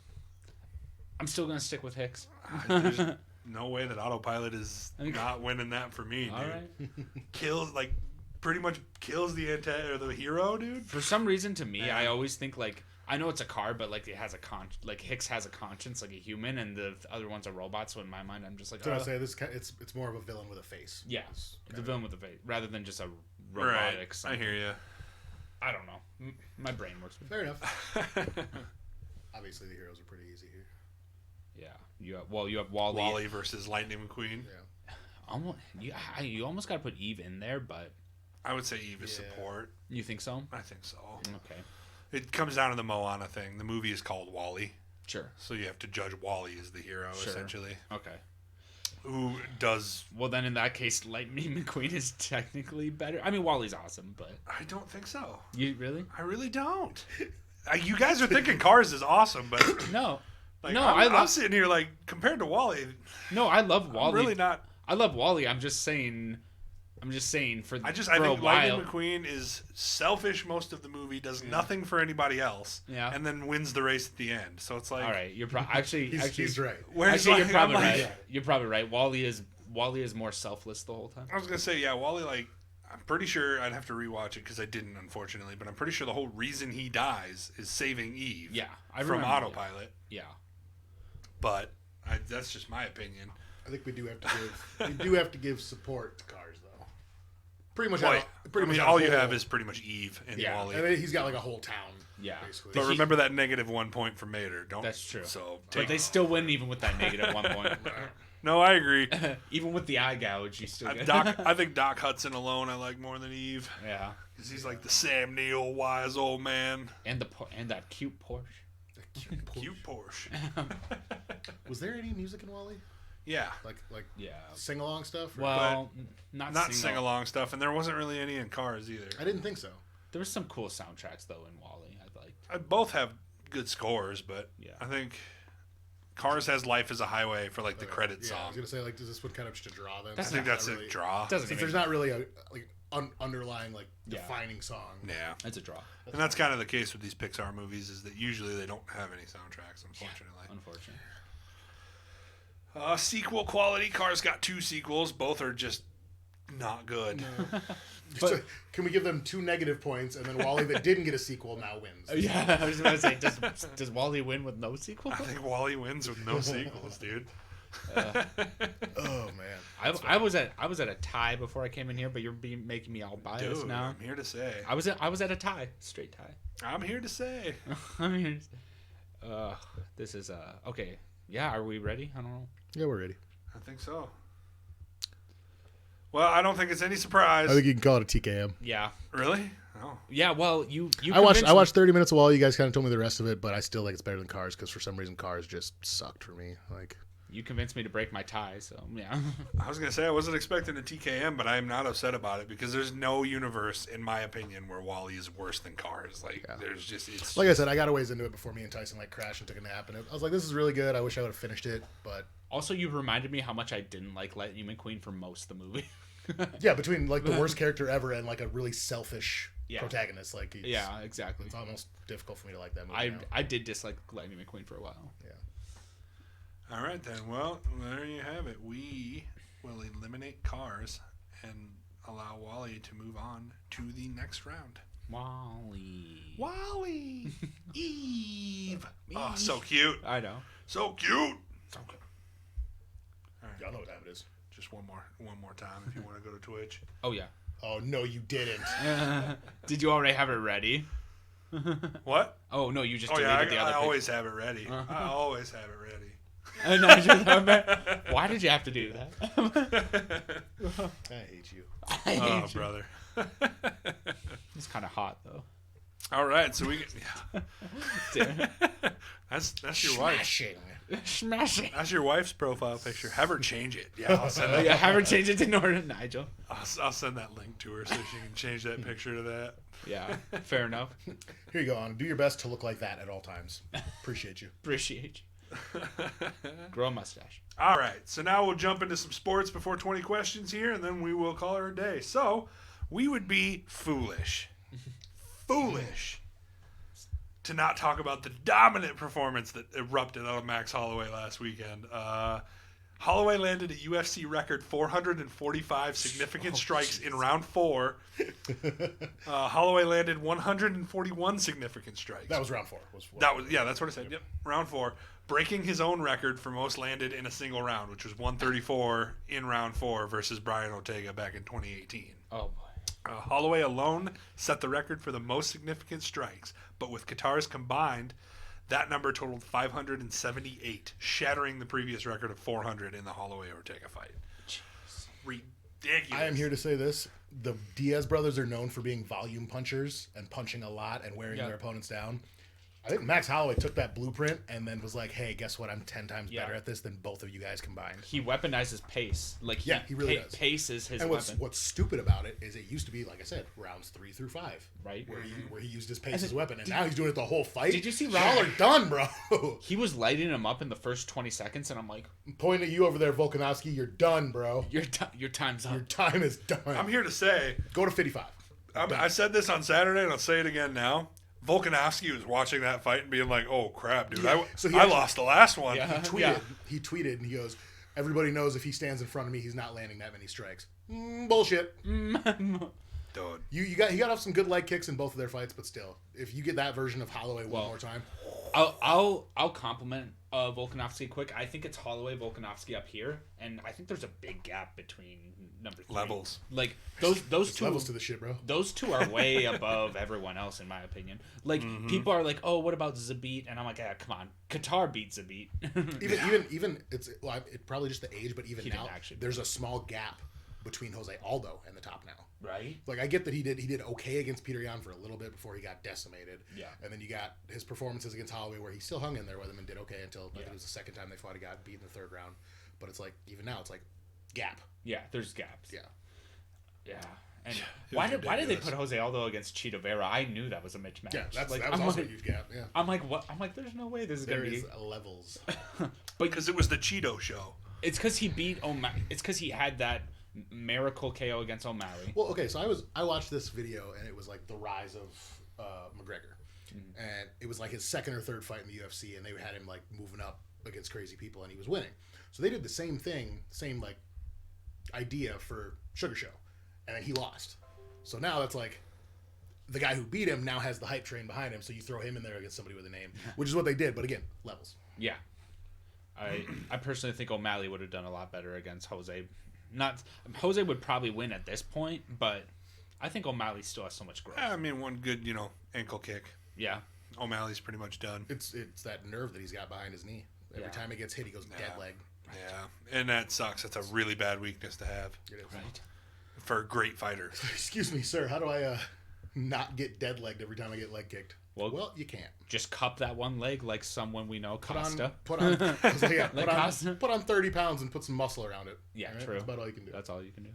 I'm still gonna stick with Hicks. There's no way that autopilot is not winning that for me, dude. All right. Pretty much kills the the hero, dude. For some reason, to me, I always think like, I know it's a car, but like it has Hicks has a conscience like a human, and the other one's a robot. So in my mind, I'm just like, I say this? It's more of a villain with a face. Yeah, the villain with a face rather than just a robotic. Right. Something. I hear you. I don't know. My brain works. Fair enough. Obviously, the heroes are pretty easy here. Yeah, you have Wall-E. Wall-E versus Lightning McQueen. Yeah. You almost got to put Eve in there, but I would say Eve is support. You think so? I think so. Okay. It comes down to the Moana thing. The movie is called Wall-E. Sure. So you have to judge Wall-E as the hero, essentially. Okay. Who does... Well, then in that case, Lightning McQueen is technically better. I mean, Wall-E's awesome, but... I don't think so. You really? I really don't. You guys are thinking Cars is awesome, but... No. Like, I'm sitting here, like, compared to Wall-E... No, I love Wall-E. I'm really not... I love Wall-E. I'm just saying for I think Lightning McQueen is selfish most of the movie, does nothing for anybody else, and then wins the race at the end. So it's like, all right, you're actually he's right. You're probably right. You're probably right. Wall-E is more selfless the whole time. I was gonna say, yeah, Wall-E. Like, I'm pretty sure I'd have to rewatch it because I didn't, unfortunately. But I'm pretty sure the whole reason he dies is saving Eve. Yeah, from autopilot. Yeah, but that's just my opinion. I think we do have to give support to Cars, though. Pretty much. All you have is pretty much Eve and Wall-E. I mean, he's got like a whole town. Yeah, basically. But remember that -1 point for Mater. That's true. So, but they still win even with that -1 point. No, I agree. Even with the eye gouge, you still get. I think Doc Hudson alone I like more than Eve. Yeah, because he's like the Sam Neill wise old man. And that cute Porsche. Cute Porsche. Was there any music in Wall-E? Yeah, like sing along stuff. Well, not sing along stuff, and there wasn't really any in Cars either. I didn't think so. There was some cool soundtracks though in Wall-E. I liked. Both have good scores, but I think Cars has "Life Is a Highway" for like the credit song. I was gonna say, like, does this one kind of just a draw then? I think that's a draw. Since there's not really a underlying defining song. Yeah, it's a draw. And that's kind of the case with these Pixar movies, is that usually they don't have any soundtracks, unfortunately. Yeah, unfortunately. Sequel quality. Cars got 2 sequels. Both are just not good. No. But can we give them 2 negative points, and then Wall-E that didn't get a sequel now wins? Yeah, I was about to say, does Wall-E win with no sequel? I think Wall-E wins with no sequels, dude. Oh man, I was at a tie before I came in here, but you're making me all biased dude, now. I'm here to say I was at a tie, straight tie. I'm here to say. This is okay. Yeah, are we ready? I don't know. Yeah, we're ready. I think so. Well, I don't think it's any surprise. I think you can call it a TKM. Yeah. Really? Oh. Yeah, well, you I watched 30 minutes of Wall. You guys kind of told me the rest of it, but I still think it's better than Cars because for some reason Cars just sucked for me. Like, you convinced me to break my tie, so yeah. I was going to say I wasn't expecting a TKM, but I am not upset about it because there's no universe, in my opinion, where Wall-E is worse than Cars. Like, there's just... it's like I said, I got a ways into it before me and Tyson like crashed and took a nap, and I was like, this is really good. I wish I would have finished it, but... Also, you reminded me how much I didn't like Lightning McQueen for most of the movie. Yeah, between like the worst character ever and like a really selfish protagonist. Like, yeah, exactly. It's almost difficult for me to like that movie. I did dislike Lightning McQueen for a while. Yeah. All right, then. Well, there you have it. We will eliminate Cars and allow Wall-E to move on to the next round. Wall-E. Wall-E. Eve. Oh, so cute. I know. So cute. So good. All right. Y'all know what time it is. Just one more time if you want to go to Twitch. Oh, yeah. Oh, no, you didn't. Did you already have it ready? What? Oh, no, you just Oh, deleted yeah, the other I picture. always have it ready. I always have it ready. Why did you have to do that? I hate you. Oh, brother. It's kind of hot, though. All right, so we get... That's your wife. Smashing. That's your wife's profile picture. Have her change it. Yeah, I'll send that. Yeah, have her change it to Norton Nigel. I'll send that link to her so she can change that picture to that. Yeah, fair enough. Here you go, on. Do your best to look like that at all times. Appreciate you. Appreciate you. Grow a mustache. All right, so now we'll jump into some sports before 20 questions here, and then we will call her a day. So, we would be foolish to not talk about the dominant performance that erupted out of Max Holloway last weekend. Holloway landed a UFC record 445 significant strikes in round 4. Holloway landed 141 significant strikes. That was round 4. That's what I said. Yep, round 4, breaking his own record for most landed in a single round, which was 134 in round 4 versus Brian Ortega back in 2018. Oh boy. Holloway alone set the record for the most significant strikes, but with Qatar's combined, that number totaled 578, shattering the previous record of 400 in the Holloway-Ortega fight. Jeez. Ridiculous. I am here to say this. The Diaz brothers are known for being volume punchers and punching a lot and wearing their opponents down. I think Max Holloway took that blueprint and then was like, hey, guess what? I'm 10 times better at this than both of you guys combined. He weaponizes pace. Like he really does. Pace is his weapon. And what's stupid about it is it used to be, like I said, rounds 3 through 5. Right. Where he used his pace as a weapon. And now he's doing it the whole fight. Did you see Y'all are done, bro. He was lighting him up in the first 20 seconds, and I'm like... I'm pointing at you over there, Volkanovski. You're done, bro. Your time's up. Your time is done. I'm here to say... Go to 55. I said this on Saturday, and I'll say it again now. Volkanovski was watching that fight and being like, oh, crap, dude. Yeah. I lost the last one. Yeah. He tweeted, and he goes, everybody knows if he stands in front of me, he's not landing that many strikes. Bullshit. Dude. He got off some good leg kicks in both of their fights, but still, if you get that version of Holloway one more time. I'll compliment Volkanovski quick. I think it's Holloway, Volkanovski up here, and I think there's a big gap between number 3. Levels. Like those two levels to the shit, bro. Those two are way above everyone else, in my opinion. Like people are like, oh, what about Zabit? And I'm like, come on, Qatar beat Zabit. even it's probably just the age, but even now there's a small gap between Jose Aldo and the top now. Right. Like I get that he did okay against Peter Yan for a little bit before he got decimated. Yeah. And then you got his performances against Holloway where he still hung in there with him and did okay until I think it was the second time they fought. He got beat in the 3rd round. But it's like even now it's like gap. Yeah, there's gaps. Yeah. Yeah. And why did they put Jose Aldo against Cheeto Vera? I knew that was a mismatch. Yeah, that was also a huge gap. Yeah. I'm like, what? I'm like, there's no way this is gonna be levels. But because it was the Cheeto show. It's because he beat O'Malley. It's because he had that miracle KO against O'Malley. Well, okay, so I watched this video and it was like the rise of McGregor, and it was like his 2nd or 3rd fight in the UFC, and they had him like moving up against crazy people, and he was winning. So they did the same thing, same like idea for Sugar Show, and then he lost. So now that's like the guy who beat him now has the hype train behind him, so you throw him in there against somebody with a name, which is what they did. But again, levels. Yeah, I personally think O'Malley would have done a lot better against Jose. Jose would probably win at this point, but I think O'Malley still has so much growth. I mean, one good, ankle kick. Yeah. O'Malley's pretty much done. It's that nerve that he's got behind his knee. Every time he gets hit, he goes dead leg. Yeah, and that sucks. That's a really bad weakness to have. It is. Right. for a great fighter. Excuse me, sir. How do I not get dead legged every time I get leg kicked? Well, you can't. Just cup that one leg like someone we know, Costa. Put on 30 pounds and put some muscle around it. Yeah, right? true. That's about all you can do. That's all you can do.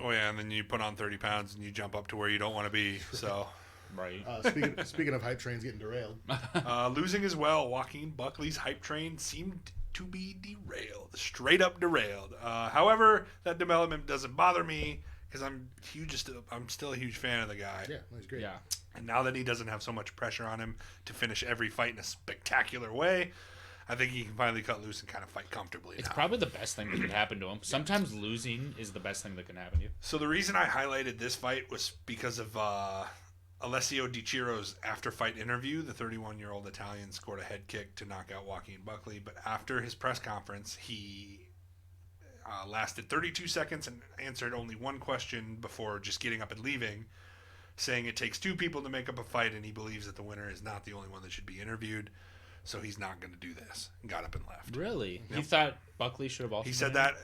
Oh yeah, and then you put on 30 pounds and you jump up to where you don't want to be. So, right. Speaking of hype trains getting derailed, losing as well. Joaquin Buckley's hype train seemed to be derailed, straight up derailed. However, that development doesn't bother me because I'm still a huge fan of the guy. Yeah, he's great. Yeah. And now that he doesn't have so much pressure on him to finish every fight in a spectacular way, I think he can finally cut loose and kind of fight comfortably. It's probably the best thing that could happen to him. Sometimes losing is the best thing that can happen to you. So the reason I highlighted this fight was because of Alessio Di Ciro's after-fight interview. The 31-year-old Italian scored a head kick to knock out Joaquin Buckley, but after his press conference, he lasted 32 seconds and answered only one question before just getting up and leaving, saying it takes two people to make up a fight, and he believes that the winner is not the only one that should be interviewed, so he's not going to do this. And got up and left. Really? Yep. He thought Buckley should have also. He said that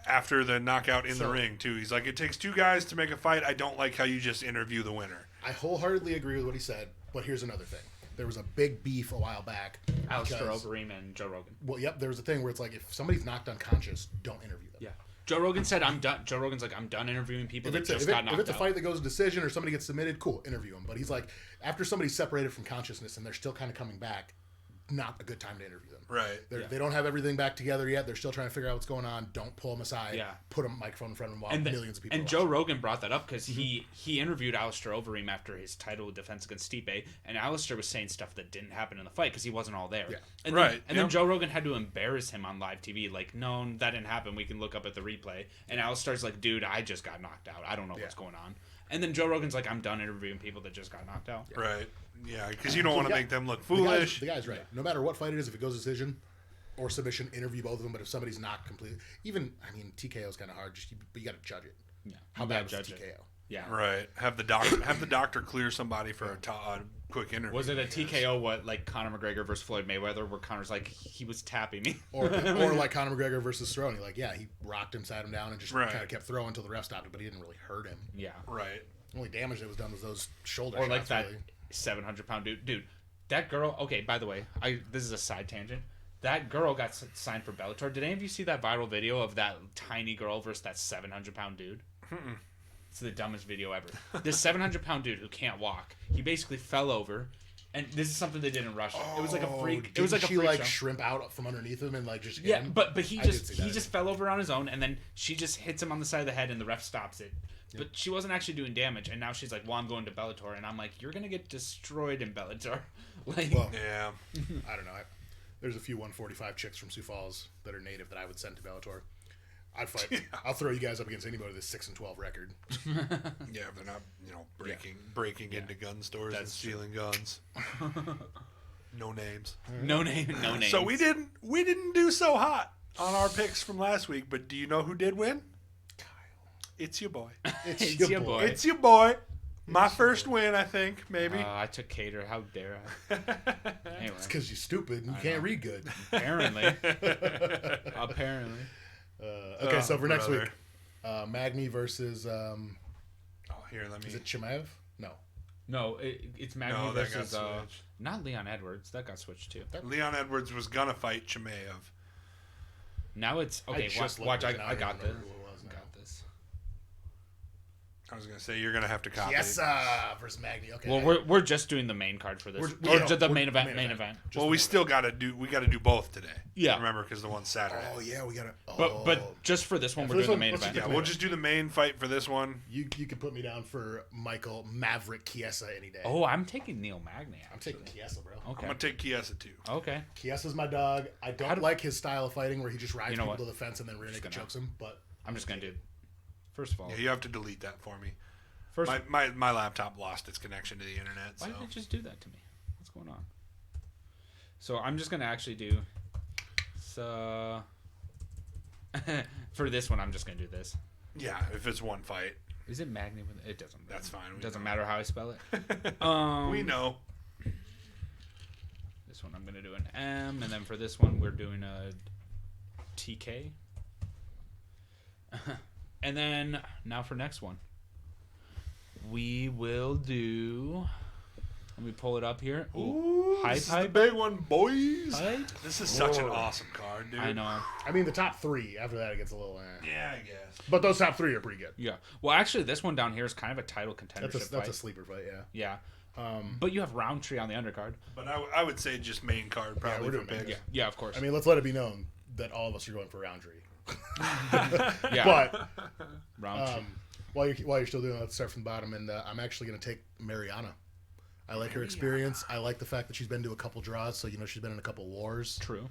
after the knockout in the ring too. He's like, it takes two guys to make a fight. I don't like how you just interview the winner. I wholeheartedly agree with what he said, but here's another thing. There was a big beef a while back. Alistair Overeem and Joe Rogan. Well, yep, there was a thing where it's like, if somebody's knocked unconscious, don't interview them. Yeah. Joe Rogan said, I'm done. Joe Rogan's like, I'm done interviewing people that just got knocked out. If it's a fight that goes to decision or somebody gets submitted, cool, interview them. But he's like, after somebody's separated from consciousness and they're still kind of coming back, not a good time to interview them. Right. They don't have everything back together yet. They're still trying to figure out what's going on. Don't pull them aside. Yeah. Put a microphone in front of them while millions of people And Joe Rogan brought that up because he interviewed Alistair Overeem after his title defense against Stipe, and Alistair was saying stuff that didn't happen in the fight because he wasn't all there. Yeah. And then Joe Rogan had to embarrass him on live TV, like, no, that didn't happen. We can look up at the replay. And Alistair's like, dude, I just got knocked out. I don't know what's going on. And then Joe Rogan's like, I'm done interviewing people that just got knocked out. Right. Yeah, because you don't want to make them look foolish. The guy's right. No matter what fight it is, if it goes decision or submission, interview both of them. But if somebody's not completely, TKO is kind of hard. But you got to judge it. Yeah. How bad was the TKO? Yeah. Right. Have the doctor clear somebody for a quick interview. Was it a TKO? Like Conor McGregor versus Floyd Mayweather, where Conor's like, he was tapping me, or like Conor McGregor versus Cerrone, like he rocked him, sat him down, and just kind of kept throwing until the ref stopped it, but he didn't really hurt him. Yeah. Right. The only damage that was done was those shoulder or shots. Or like that really. 700-pound dude. That girl. Okay, by the way, this is a side tangent. That girl got signed for Bellator. Did any of you see that viral video of that tiny girl versus that 700-pound dude? Mm-mm. It's the dumbest video ever. This 700-pound dude who can't walk, he basically fell over, and this is something they did in Russia. It was like a freak. It was like a freak show. Shrimp out from underneath him and like just but he just fell over on his own, and then she just hits him on the side of the head, and the ref stops it. But she wasn't actually doing damage, and now she's like, well, I'm going to Bellator. And I'm like, you're going to get destroyed in Bellator. Yeah. I don't know. There's a few 145 chicks from Sioux Falls that are native that I would send to Bellator. I'd fight. Yeah. I'll throw you guys up against anybody with a 6-12 record. Yeah, if they're not, breaking into gun stores and stealing guns. No names. No names. So we didn't do so hot on our picks from last week, but do you know who did win? It's your boy. It's your boy. It's your boy. My first win, I think, maybe. I took Cater. How dare I? Anyway. It's because you're stupid and you can't read good. Apparently. Okay, so for next week, Magny versus... here, let me... Is it Chimaev? No, it's Magny versus... not Leon Edwards. That got switched too. Leon Edwards was going to fight Chimaev. Now it's... Okay, watch. I got this. I was gonna say you're gonna have to copy. Yes, versus Magny. Okay. Well, we're just doing the main card for this, the main event. Well, we still gotta do both today. Yeah. Remember, because the one's Saturday. Oh yeah, we gotta. But just for this one, we're doing the main event. Yeah, we'll just do the main fight for this one. You can put me down for Michael Maverick Chiesa any day. Oh, I'm taking Neil Magny. I'm taking Chiesa, bro. Okay. I'm gonna take Chiesa too. Okay. Chiesa's my dog. I don't like his style of fighting where he just rides people to the fence and then rear naked chokes them. But I'm just gonna do. First of all, yeah, you have to delete that for me. First, my laptop lost its connection to the internet. Why did it just do that to me? What's going on? So I'm just gonna actually do. So for this one, I'm just gonna do this. Yeah, if it's one fight. Is it Magny? It doesn't. That's fine. It doesn't matter how I spell it. We know. This one I'm gonna do an M, and then for this one we're doing a TK. And then now for next one, we will do. Let me pull it up here. Ooh, this is the big one, boys. This is such an awesome card, dude. I know. I mean, the top 3. After that, it gets a little. Yeah, I guess. But those top 3 are pretty good. Yeah. Well, actually, this one down here is kind of a title contendership That's fight. a sleeper fight. Yeah. But you have Roundtree on the undercard. But I would say just main card probably we're for doing picks. Yeah, of course. I mean, let's let it be known that all of us are going for Roundtree. Yeah. But Roundtree. while you're still doing that, let's start from the bottom. And I'm actually going to take Mariana. I like her experience. I like the fact that she's been to a couple draws, so she's been in a couple wars. True.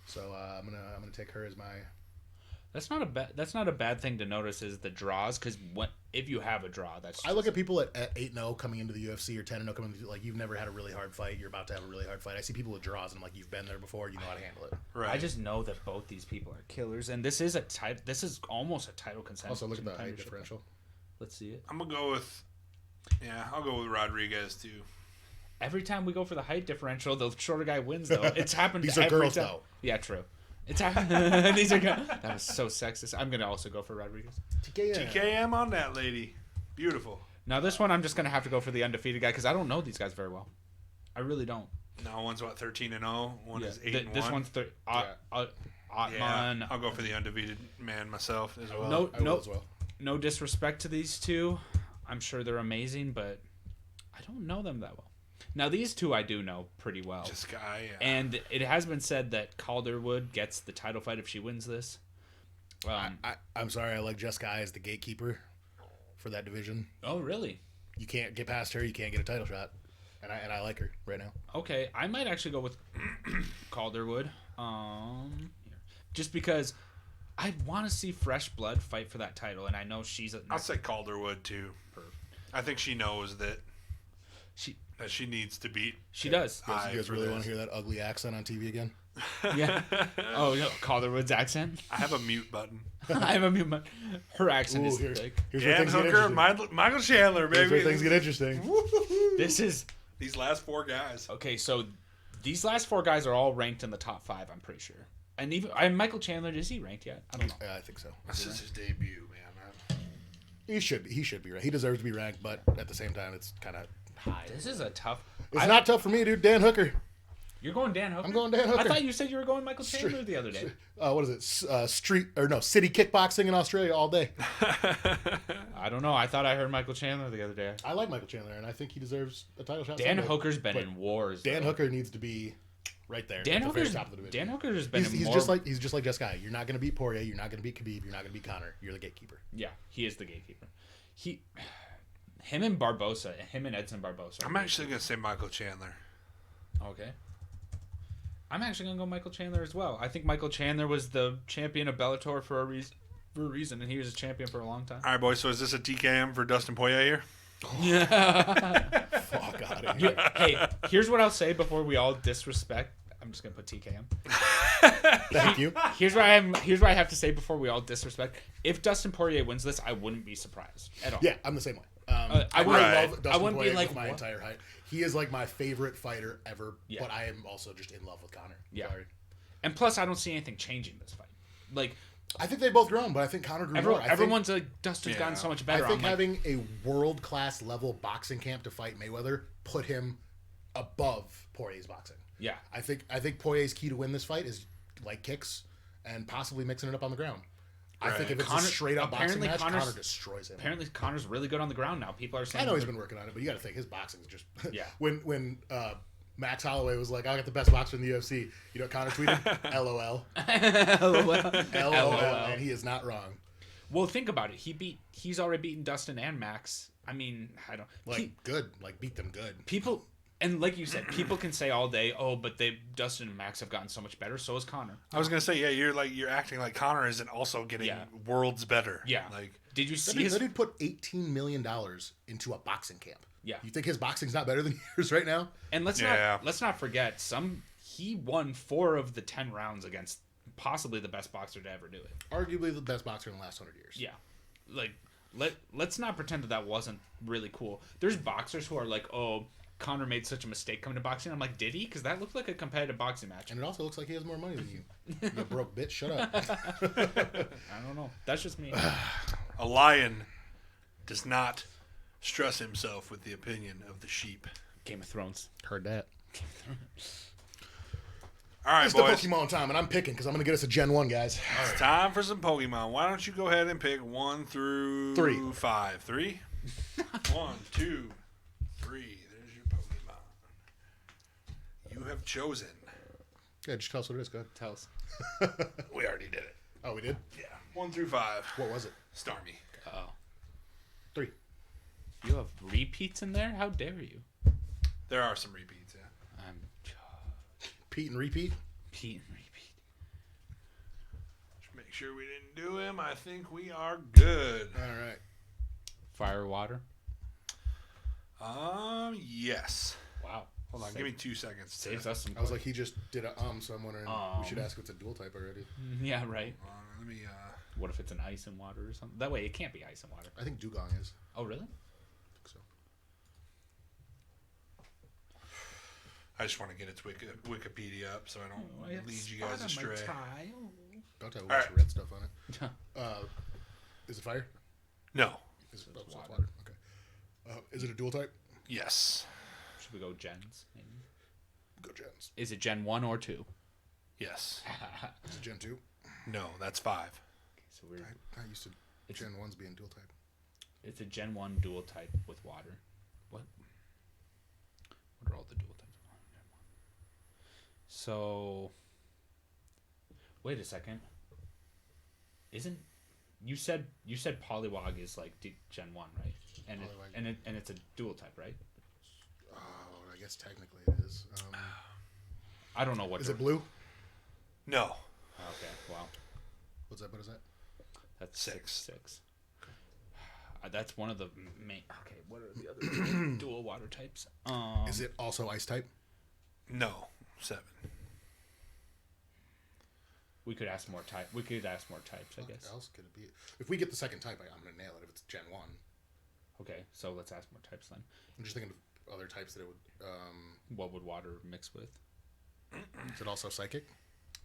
So I'm gonna take her as my. That's not a bad thing to notice is the draws, because if you have a draw, that's. I look at people at 8-0 coming into the UFC or 10-0 coming into, like, you've never had a really hard fight. You're about to have a really hard fight. I see people with draws and I'm like, you've been there before. You know how to handle it. Right. I just know that both these people are killers, and this is almost a title consensus. Also, look at the height differential. Let's see it. I'm gonna go with. Yeah, I'll go with Rodriguez too. Every time we go for the height differential, the shorter guy wins. Though it's happened. These are girls, time. though. Yeah, true. It's happened. These are girls. That was so sexist. I'm gonna also go for Rodriguez. TKM on that lady. Beautiful. Now this one, I'm just gonna have to go for the undefeated guy because I don't know these guys very well. I really don't. No, one's 13-0. One is 8-1. This one's Ottman. Yeah, I'll go for the undefeated man myself as well. No disrespect to these two. I'm sure they're amazing, but I don't know them that well. Now, these two I do know pretty well. Just guy, yeah. And it has been said that Calderwood gets the title fight if she wins this. I'm sorry, I like Jessica as the gatekeeper for that division. Oh, really? You can't get past her, you can't get a title shot. And I like her right now. Okay, I might actually go with Calderwood. Just because I want to see Fresh Blood fight for that title, and I know she's I'll say Calderwood, too. I think she knows that she needs to beat. She does. You guys really want to hear that ugly accent on TV again? Yeah. Oh, no, Calderwood's accent. I have a mute button. I have a mute button. Her accent is thick. Here's where things get Hooker, interesting. Michael Chandler, baby. Here's where things get interesting. This is these last 4 guys. Okay, so these last 4 guys are all ranked in the top 5. I'm pretty sure. And even Michael Chandler, is he ranked yet? I don't know. Yeah, I think so. This is his debut, man. He should be ranked. He deserves to be ranked, but at the same time, it's kind of high. This is a tough. It's not tough for me, dude. Dan Hooker. You're going Dan Hooker? I'm going Dan Hooker. I thought you said you were going Michael Chandler the other day. What is it? City kickboxing in Australia all day. I don't know. I thought I heard Michael Chandler the other day. I like Michael Chandler, and I think he deserves a title shot. Dan Hooker's been in wars. Dan Hooker needs to be right there. Dan Hooker's top of the division. Dan Hooker's been he's just like Jessica. You're not going to beat Poirier. You're not going to beat Khabib. You're not going to beat Conor. You're the gatekeeper. Yeah, he is the gatekeeper. Him and Barbosa, him and Edson Barbosa. I'm actually going to say Michael Chandler. Okay. I'm actually going to go Michael Chandler as well. I think Michael Chandler was the champion of Bellator for a reason, and he was a champion for a long time. All right, boys. So is this a TKM for Dustin Poirier here? Yeah. Fuck out of here. Hey, here's what I'll say before we all disrespect. I'm just gonna put TKM. Thank you. Here's what I have to say before we all disrespect. If Dustin Poirier wins this, I wouldn't be surprised at all. Yeah, I'm the same way. I love Dustin wouldn't Poirier be like with my entire height. He is like my favorite fighter ever, but I am also just in love with Conor. Yeah. Sorry. And plus, I don't see anything changing this fight. Like, I think they both grown, but I think Conor grew more. Everyone's like, Dustin's gotten so much better. I think having a world-class level boxing camp to fight Mayweather put him above Poirier's boxing. Yeah. I think Poirier's key to win this fight is light kicks and possibly mixing it up on the ground. I think if it's a straight-up boxing match, Conor destroys him. Apparently, Conor's really good on the ground now. People are saying... I know he's been working on it, but you got to think his boxing is just... Yeah. When Max Holloway was like, I got the best boxer in the UFC, you know what Conor tweeted? LOL. LOL. And he is not wrong. Well, think about it. He's already beaten Dustin and Max. I mean, I don't... beat them good. People... And like you said, people can say all day, "Oh, but Dustin and Max have gotten so much better. So has Conor." I was gonna say, yeah, you're acting like Conor isn't also getting worlds better. Yeah. Like, did you see that dude put $18 million into a boxing camp? Yeah. You think his boxing's not better than yours right now? And let's not forget, he won 4 of the 10 rounds against possibly the best boxer to ever do it. Arguably the best boxer in the last 100 years. Yeah. Like, let's not pretend that wasn't really cool. There's boxers who are like, "Oh, Conor made such a mistake coming to boxing." I'm like, did he? Because that looked like a competitive boxing match. And it also looks like he has more money than you. You broke bitch. Shut up. I don't know. That's just me. A lion does not stress himself with the opinion of the sheep. Game of Thrones. Heard that. All right, It's boys. the Pokemon time, and I'm picking because I'm going to get us a Gen 1, guys. It's time for some Pokemon. Why don't you go ahead and pick 1 through 5? 3? 1, 2, 3. There's your Pokemon. You have chosen. Yeah, just tell us what it is. Go ahead. Tell us. We already did it. Oh, we did? Yeah. 1 through 5. What was it? Starmie. Oh. 3. You have repeats in there? How dare you? There are some repeats, yeah. Pete and repeat? Pete and repeat. Just make sure we didn't do him. I think we are good. All right. Fire, water. Yes. Wow. Hold on, give me 2 seconds. Saves us some. I was like, he just did a so I'm wondering we should ask if it's a dual type already. Yeah, right. Let me. What if it's an ice and water or something? That way, it can't be ice and water. I think Dugong is. Oh, really? I think so. I just want to get its Wikipedia up so I don't lead you guys astray. Don't have a All bunch right. of red stuff on it. Is it fire? No. Is it It's water? water. Okay. Is it a dual type? Yes. Should we go gens? Maybe? Go Gens. Is it Gen 1 or 2? Yes. Is it Gen 2? No, that's 5. So we're I used to Gen 1s being dual type. it's a Gen 1 dual type with water. What are all the dual types of water? Gen 1. So wait a second. Isn't you said Poliwag is like Gen 1, right? And it's a dual type, right? Oh, I guess technically it is. I don't know what Is it blue? No. Okay, wow. What is that? That's 6. 6. That's one of the main. Okay, what are the other dual water types? Is it also ice type? No. 7. We could ask more type. We could ask more types, I guess. What else could it be? If we get the second type, I'm gonna nail it. If it's Gen 1, Okay, so let's ask more types then. I'm just thinking of other types that it would. What would water mix with? Is it also psychic?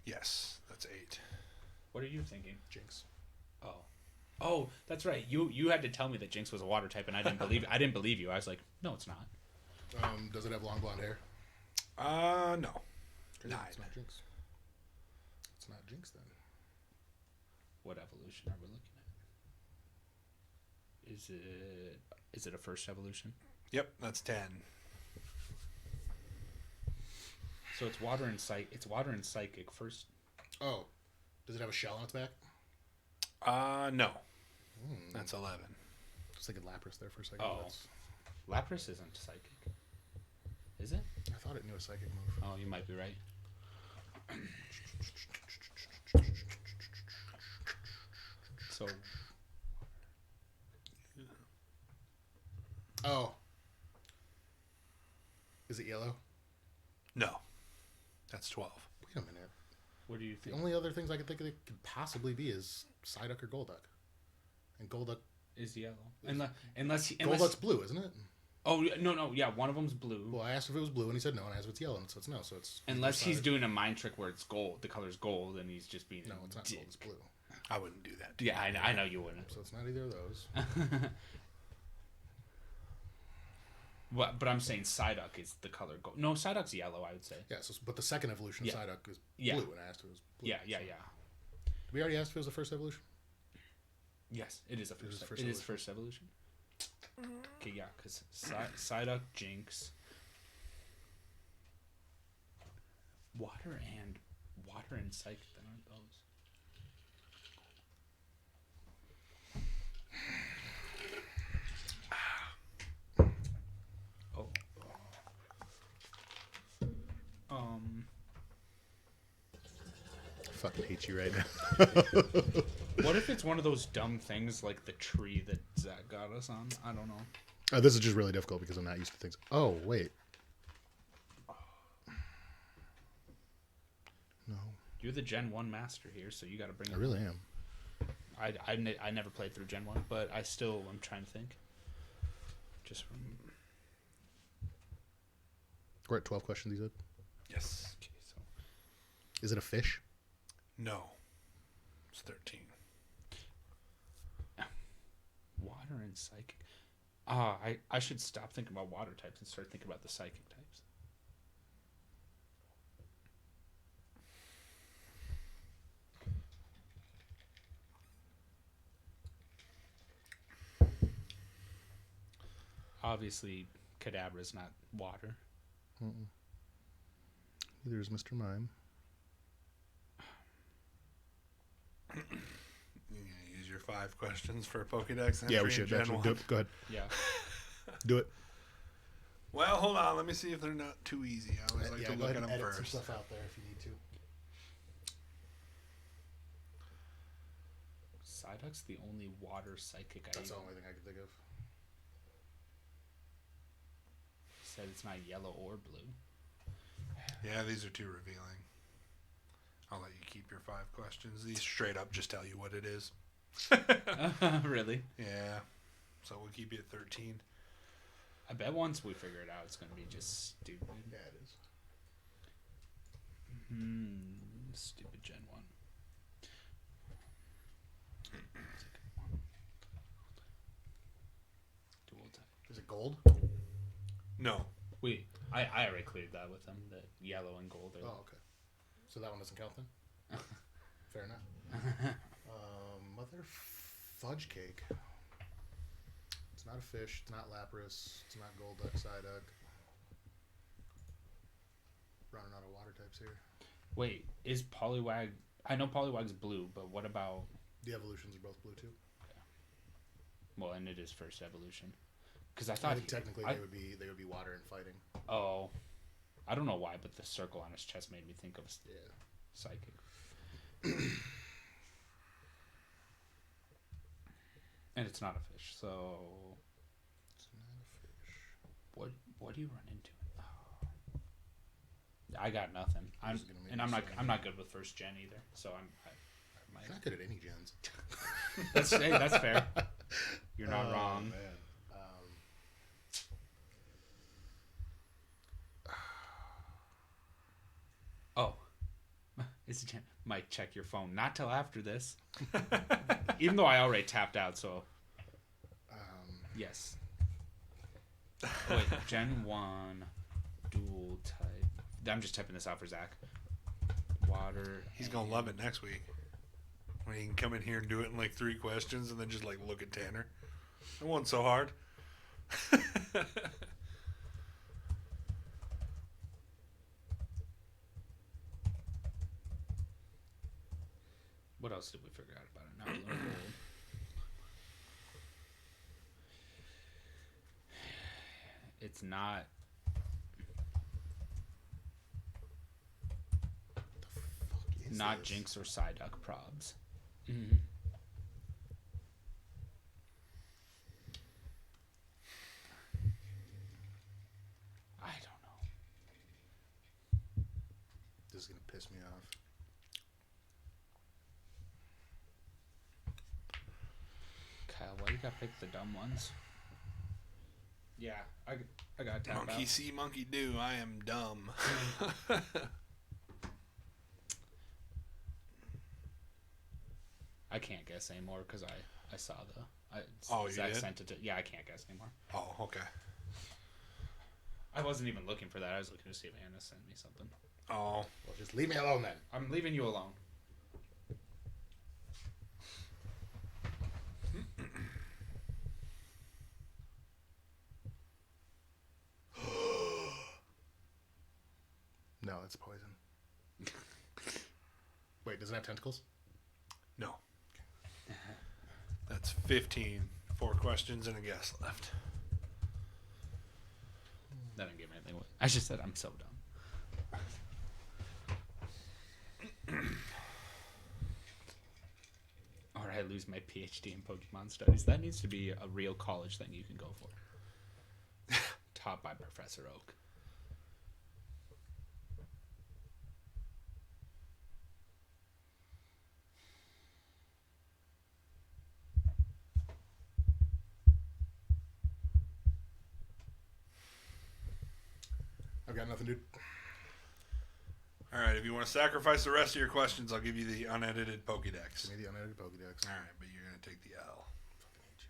Yes, that's 8. What are you thinking? Jinx. Oh, that's right. You had to tell me that Jinx was a water type, and I didn't believe you. I was like, no, it's not. Does it have long blonde hair? No. 9. It's not Jinx. It's not Jinx then. What evolution are we looking at? Is it a first evolution? Yep, that's 10. So it's water and psychic first. Oh, does it have a shell on its back? No. That's 11. Just thinking Lapras there for a second. Oh. Lapras isn't psychic, is it? I thought it knew a psychic move. Oh, you might be right. So Oh. Is it yellow? No. That's 12. Wait a minute. what do you The think? only other things I could think of it could possibly be is Psyduck or Golduck. And Golduck. Is yellow. Unless Golduck's blue, isn't it? Oh no, yeah, one of them's blue. Well, I asked if it was blue, and he said no, and I asked if it's yellow, and so it's no. So it's Unless he's Psyduck. doing a mind trick where it's gold, the color's gold, and he's just being No, a it's not dick. gold. It's blue. I wouldn't do that. Yeah, I know you wouldn't. So it's not either of those. But I'm saying Psyduck is the color gold. No, Psyduck's yellow, I would say. Yeah. So, but the second evolution, Yeah. Psyduck is Yeah. blue, and I asked if it was blue. Yeah. Did we already ask if it was the first evolution? Yes, it is a It is first. first It is evolution. first evolution. Okay, yeah, because Psyduck, Jinx, water and Psychic. Then aren't those? Oh. I fucking hate you right now. What if it's one of those dumb things like the tree that Zach got us on? I don't know. This is just really difficult because I'm not used to things. Oh wait. No, You're the Gen 1 master here, so you got to bring it. I really am. I never played through Gen 1, but I still am trying to think. Just from... We're at 12 questions, you said? Yes. Okay, so Is it a fish? No. It's 13. water and psychic. I should stop thinking about water types and start thinking about the psychic types. Obviously, Kadabra's not water. Mm-mm. Neither is Mr. Mime. You gonna use your 5 questions for Pokédex entry? Yeah, we should actually do it. Go ahead. Yeah. Do it. Well, hold on. Let me see if they're not too easy. I always like to look at them edit first. some stuff out there if you need to. Psyduck's the only water psychic That's the only thing I can think of. Said it's not yellow or blue. Yeah, these are too revealing. I'll let you keep your 5 questions. These straight up just tell you what it is. Really? Yeah. So we'll keep you at 13. I bet once we figure it out, it's going to be just stupid. Yeah, it is. Stupid Gen 1. Dual type. Is it gold? No. I already cleared that with them. The yellow and gold are. Oh, okay. So that one doesn't count then? Fair enough. Mother fudge cake. It's not a fish. It's not Lapras. It's not Golduck, Psyduck. Running out of water types here. Wait, is Poliwag... I know Poliwag's blue, but what about... The evolutions are both blue too. Okay. Well, and it is first evolution. Because I I thought... think technically they would be water and fighting. Oh. I don't know why, but the circle on his chest made me think of Yeah. Psychic. And it's not a fish, so... It's not a fish. What do you run into? Oh. I got nothing. I'm not good with first gen either, so I might... You're not good at any gens. That's fair. You're not wrong. Man. Oh. It's a gen. Mike, check your phone. Not till after this. Even though I already tapped out, so... Yes. Wait, Gen 1, dual type. I'm just typing this out for Zach. Water. He's going to love it next week. When he can come in here and do it in like 3 questions and then just like look at Tanner. It wasn't so hard. What else did we figure out about it? Now we learned gold. It's not. The fuck is Not this? Jinx or Psyduck probs. Mm-hmm. I don't know. This is gonna piss me off. Kyle, why you gotta pick the dumb ones? Yeah, I got tap Monkey out. see, monkey do. I am dumb. I can't guess anymore because I saw the. Oh, you Zach did? sent it to. Yeah, I can't guess anymore. Oh, okay. I wasn't even looking for that. I was looking to see if Anna sent me something. Oh, Well, just leave me alone then. I'm leaving you alone. No, it's poison. Wait, does it have tentacles? no. That's 15. 4 questions and a guess left. That didn't give me anything away. I just said I'm so dumb. Or I lose my PhD in Pokemon studies. That needs to be a real college thing you can go for. Taught by Professor Oak. I've got nothing, dude. All right, if you want to sacrifice the rest of your questions, I'll give you the unedited Pokédex. Give me the unedited Pokédex. All right, but you're going to take the L. Fucking hate you.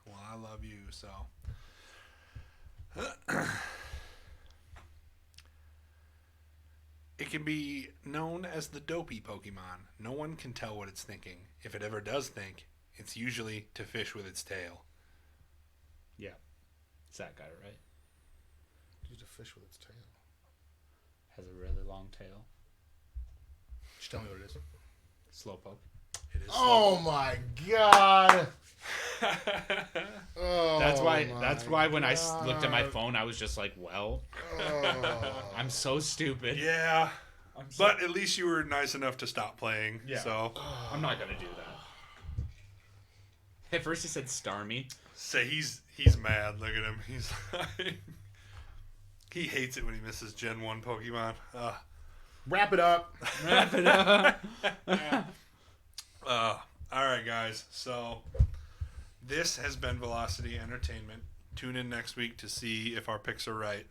Well, I love you, so. It can be known as the dopey Pokemon. No one can tell what it's thinking. If it ever does think, it's usually to fish with its tail. Yeah. Zach got it right. Use a fish with its tail. Has a really long tail. Just tell me what it is. Slowpoke. It is. Oh my god! Oh, That's why when I looked at my phone, I was just like, well, I'm so stupid. Yeah. But at least you were nice enough to stop playing. Yeah. So I'm not going to do that. At first he said Starmie. Say he's mad. Look at him. He's like, he hates it when he misses Gen 1 Pokemon. Wrap it up. Wrap it up. All right, guys. So this has been Velocity Entertainment. Tune in next week to see if our picks are right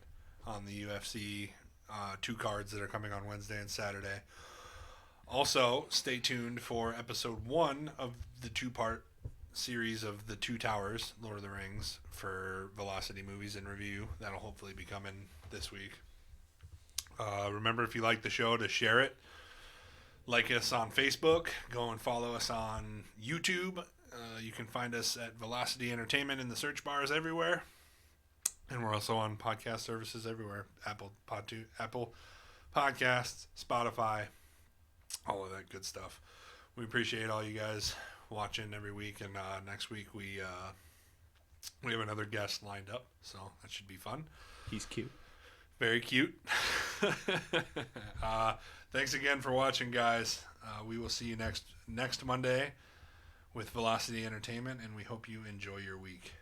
on the UFC 2 cards that are coming on Wednesday and Saturday. Also, stay tuned for episode 1 of the 2-part series of The Two Towers, Lord of the Rings, for Velocity Movies in Review. That'll hopefully be coming this week. Remember, if you like the show, to share it. Like us on Facebook. Go and follow us on YouTube. You can find us at Velocity Entertainment in the search bars everywhere. And we're also on podcast services everywhere. Apple Podcasts, Spotify, all of that good stuff. We appreciate all you guys watching every week. And next week we have another guest lined up. So that should be fun. He's cute. Very cute. Thanks again for watching, guys. We will see you next Monday with Velocity Entertainment, and we hope you enjoy your week.